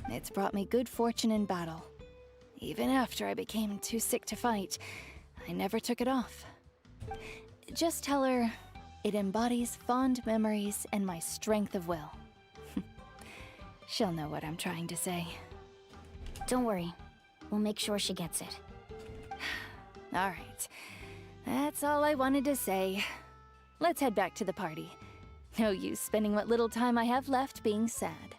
It's brought me good fortune in battle. Even after I became too sick to fight, I never took it off. Just tell her it embodies fond memories and my strength of will. She'll know what I'm trying to say. Don't worry. We'll make sure she gets it. All right. That's all I wanted to say. Let's head back to the party. No use spending what little time I have left being sad.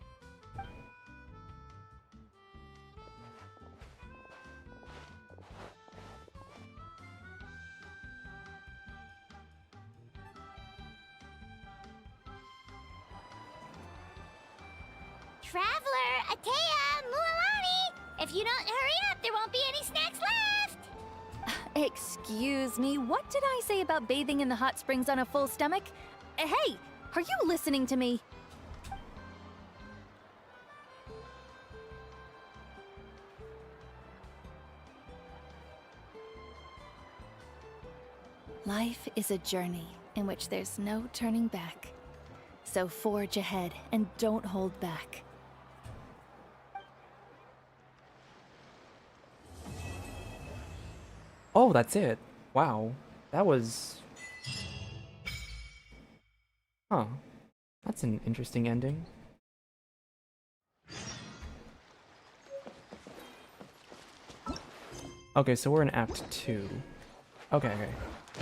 Traveler, Atea, Mualani! If you don't hurry up, there won't be any snacks left! Excuse me, what did I say about bathing in the hot springs on a full stomach? Hey, are you listening to me? Life is a journey in which there's no turning back. So forge ahead and don't hold back. Oh, that's it. Wow. That was... Huh. That's an interesting ending. Okay, so we're in Act 2. Okay.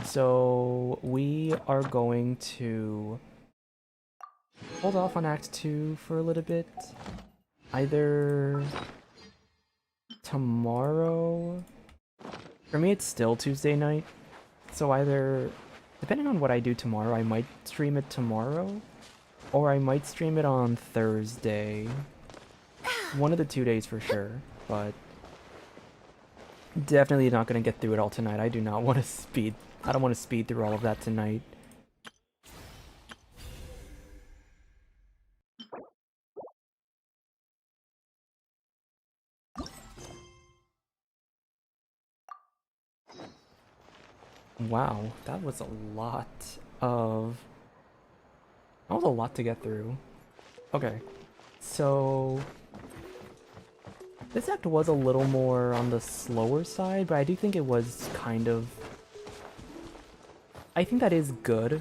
So we are going to hold off on Act 2 for a little bit. Either tomorrow... For me, it's still Tuesday night, so either, depending on what I do tomorrow, I might stream it tomorrow, or I might stream it on Thursday. One of the 2 days for sure, but definitely not going to get through it all tonight. I don't want to speed through all of that tonight. Wow, that was a lot of... That was a lot to get through. Okay, so... This act was a little more on the slower side, but I do think it was kind of... I think that is good.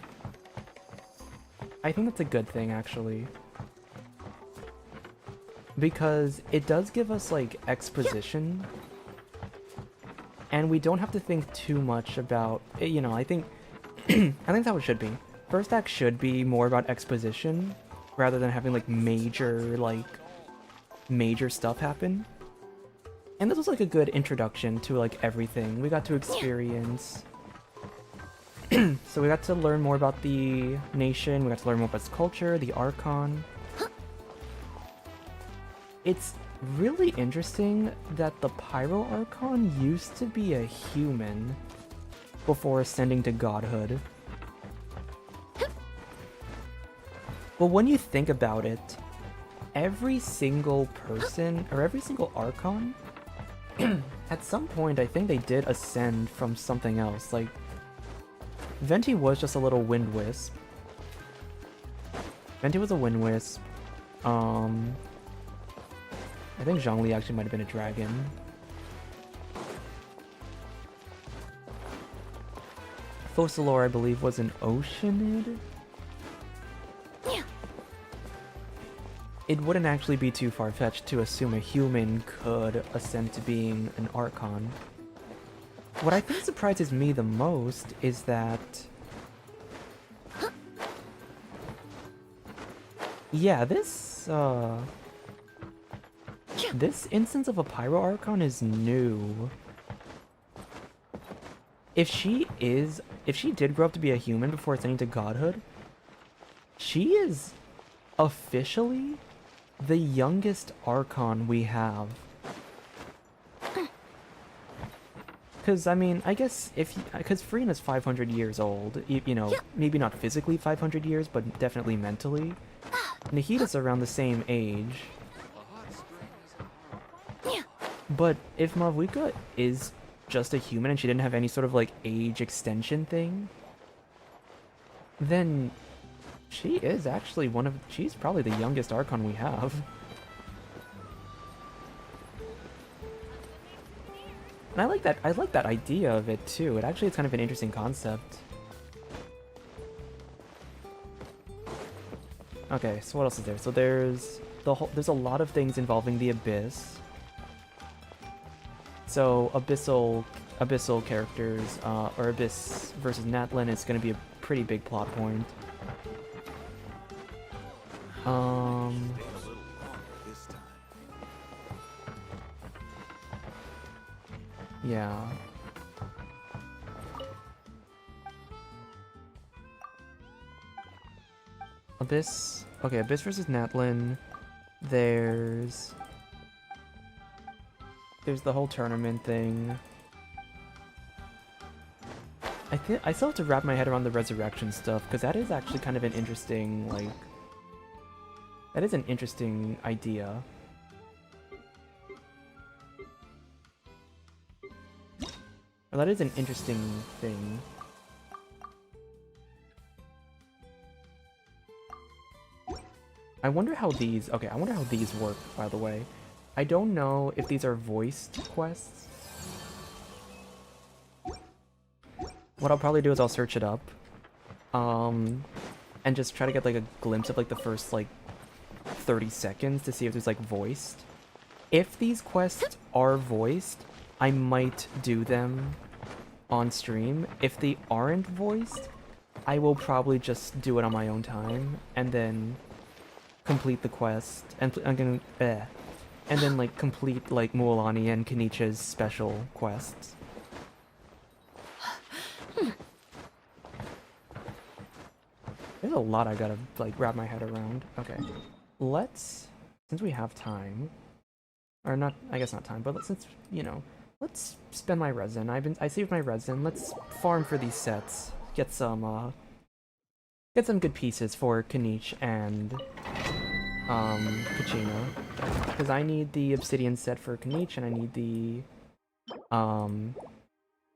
I think that's a good thing, actually. Because it does give us, like, exposition. And we don't have to think too much about... You know, I think... I think that's how it should be. First act should be more about exposition, rather than having, like, major stuff happen. And this was, like, a good introduction to, like, everything. We got to experience... So we got to learn more about the nation, we got to learn more about its culture, the Archon. It's really interesting that the Pyro Archon used to be a human before ascending to godhood. But when you think about it, every single person, or every single Archon, at some point I think they did ascend from something else, like... Venti was just a little wind wisp. Venti was a wind wisp. I think Zhongli actually might have been a dragon. Focalor, I believe, was an oceanid? It wouldn't actually be too far-fetched to assume a human could ascend to being an Archon. What I think surprises me the most is that... Yeah, this instance of a Pyro Archon is new. If she did grow up to be a human before ascending to godhood, she is officially the youngest Archon we have. Because, I mean, I guess because Freena's 500 years old, you know, maybe not physically 500 years, but definitely mentally. Nahida's around the same age. But if Mavuika is just a human and she didn't have any sort of, like, age extension thing, then she is actually she's probably the youngest Archon we have. And I like that idea of it too. It actually is kind of an interesting concept. Okay, so what else is there? So there's a lot of things involving the Abyss. So abyssal characters, or Abyss versus Natlan is going to be a pretty big plot point. Yeah. Abyss. Okay, Abyss versus Natlan. There's the whole tournament thing. I still have to wrap my head around the resurrection stuff, because that is actually kind of an interesting, like... That is an interesting idea. Or that is an interesting thing. I wonder how these... Okay, I wonder how these work, by the way. I don't know if these are voiced quests. What I'll probably do is I'll search it up. And just try to get, like, a glimpse of, like, the first, like, 30 seconds to see if there's, like, voiced. If these quests are voiced, I might do them on stream. If they aren't voiced, I will probably just do it on my own time, and then complete the quest, and then like complete like Mualani and Kenichi's special quests. There's a lot I gotta like wrap my head around. Okay, since we have time, or not, I guess not time, but since, you know, let's spend my resin. I saved my resin. Let's farm for these sets. Get some good pieces for Kenich and Kachina, because I need the obsidian set for Kenich, and I need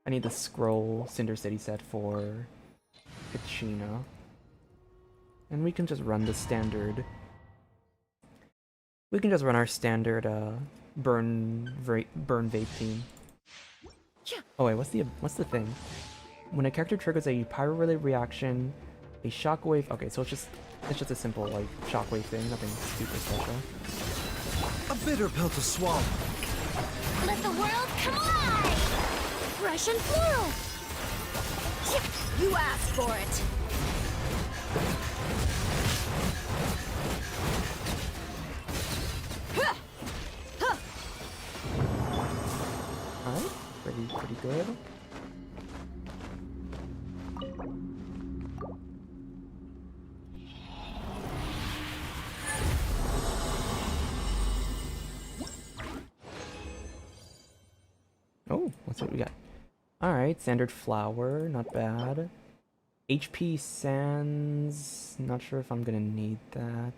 I need the scroll Cinder City set for Kachina. And we can just run the standard. We can just run our standard burn vape team. Oh wait, what's the thing? When a character triggers a pyro-related reaction, a shockwave. Okay, so it's just a simple like shockwave thing, nothing super special. A bitter pill to swallow. Let the world come alive! Russian floral! You asked for it! Alright, pretty good. Oh, let's see what we got. Alright, standard flower, not bad. HP sands, not sure if I'm gonna need that.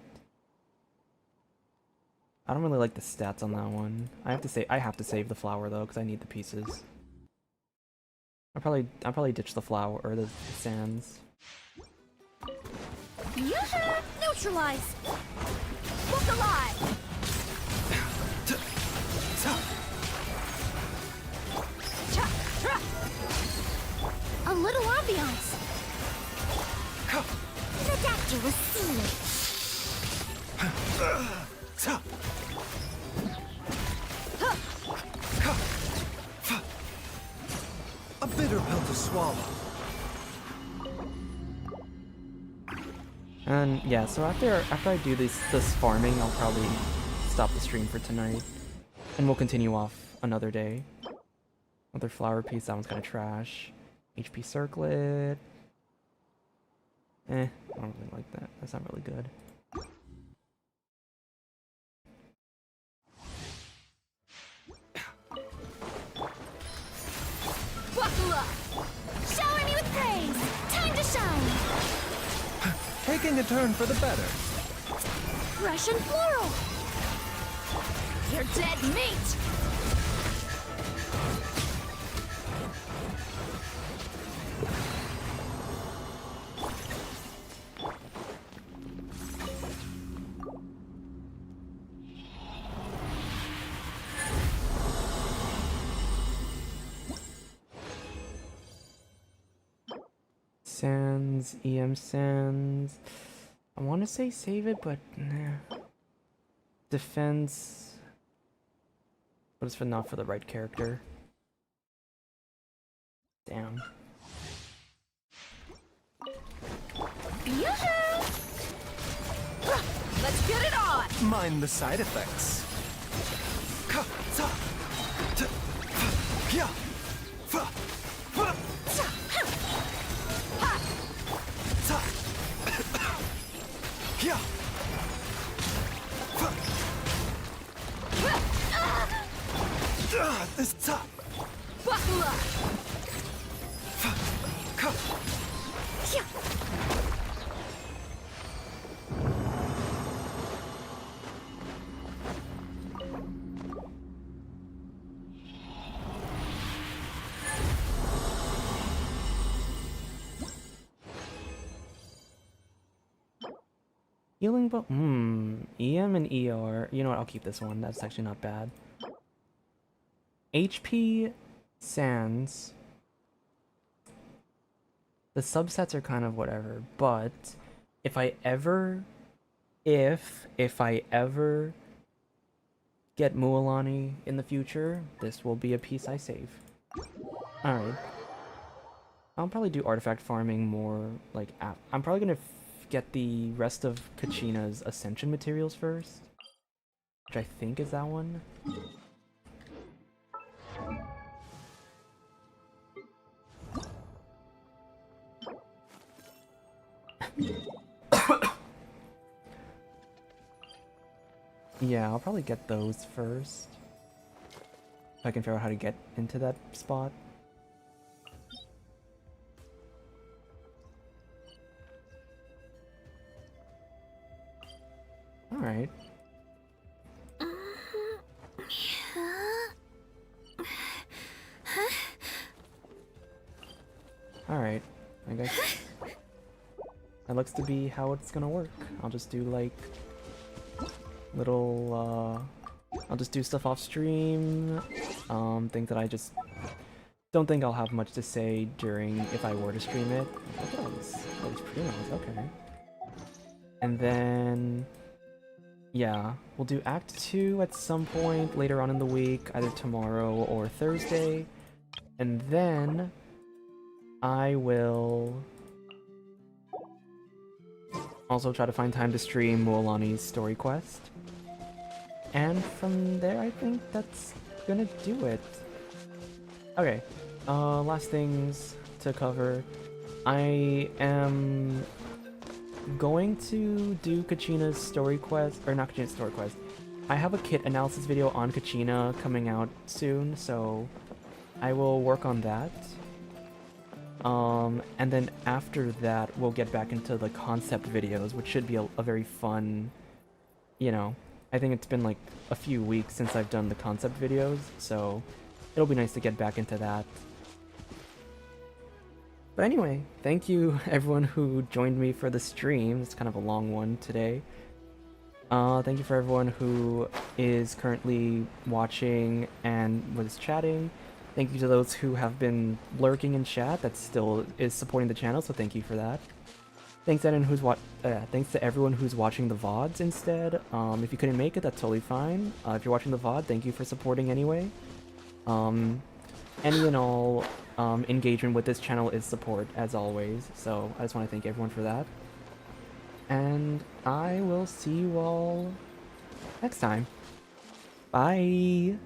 I don't really like the stats on that one. I have to save the flower though, because I need the pieces. I'll probably ditch the flower or the sands. Yoo-hoo! Neutralize! Look alive! A little ambiance. The doctor was seen. A bitter pill to swallow. And yeah, so after I do this farming, I'll probably stop the stream for tonight, and we'll continue off another day. Another flower piece. That one's kind of trash. HP circlet. I don't really like that. That's not really good. Buckle up! Shower me with praise! Time to shine! Taking a turn for the better. Russian floral! You're dead meat! Sands, EM Sands. I want to say save it, but nah. Defense. But it's not for the right character. Damn. Yoo-hoo! Let's get it on! Mind the side effects. This top. Buckle up! Healing bow. EM and ER. You know what? I'll keep this one. That's actually not bad. HP Sands. The subsets are kind of whatever, but if I ever get Mualani in the future, this will be a piece I save. Alright. I'll probably do artifact farming more like I'm probably gonna get the rest of Kachina's Ascension materials first, which I think is that one. Yeah, I'll probably get those first. If I can figure out how to get into that spot. Alright. Alright, I guess that looks to be how it's gonna work. I'll just do like little I'll just do stuff off stream, things that I just don't think I'll have much to say during if I were to stream it. Look at all these premos, okay. And then yeah, we'll do Act 2 at some point later on in the week, either tomorrow or Thursday. And then I will also try to find time to stream Mualani's story quest. And from there, I think that's gonna do it. Okay, last things to cover. I am going to do Kachina's story quest, or not Kachina's story quest. I have a kit analysis video on Kachina coming out soon, so I will work on that. And then after that, we'll get back into the concept videos, which should be a very fun, you know, I think it's been like a few weeks since I've done the concept videos, so it'll be nice to get back into that. But anyway, thank you everyone who joined me for the stream. It's kind of a long one today. Thank you for everyone who is currently watching and was chatting. Thank you to those who have been lurking in chat that still is supporting the channel, so thank you for that. Thanks to everyone who's watching the VODs instead. If you couldn't make it, that's totally fine. If you're watching the VOD, thank you for supporting anyway. Any and all engagement with this channel is support, as always, so I just want to thank everyone for that. And I will see you all next time. Bye!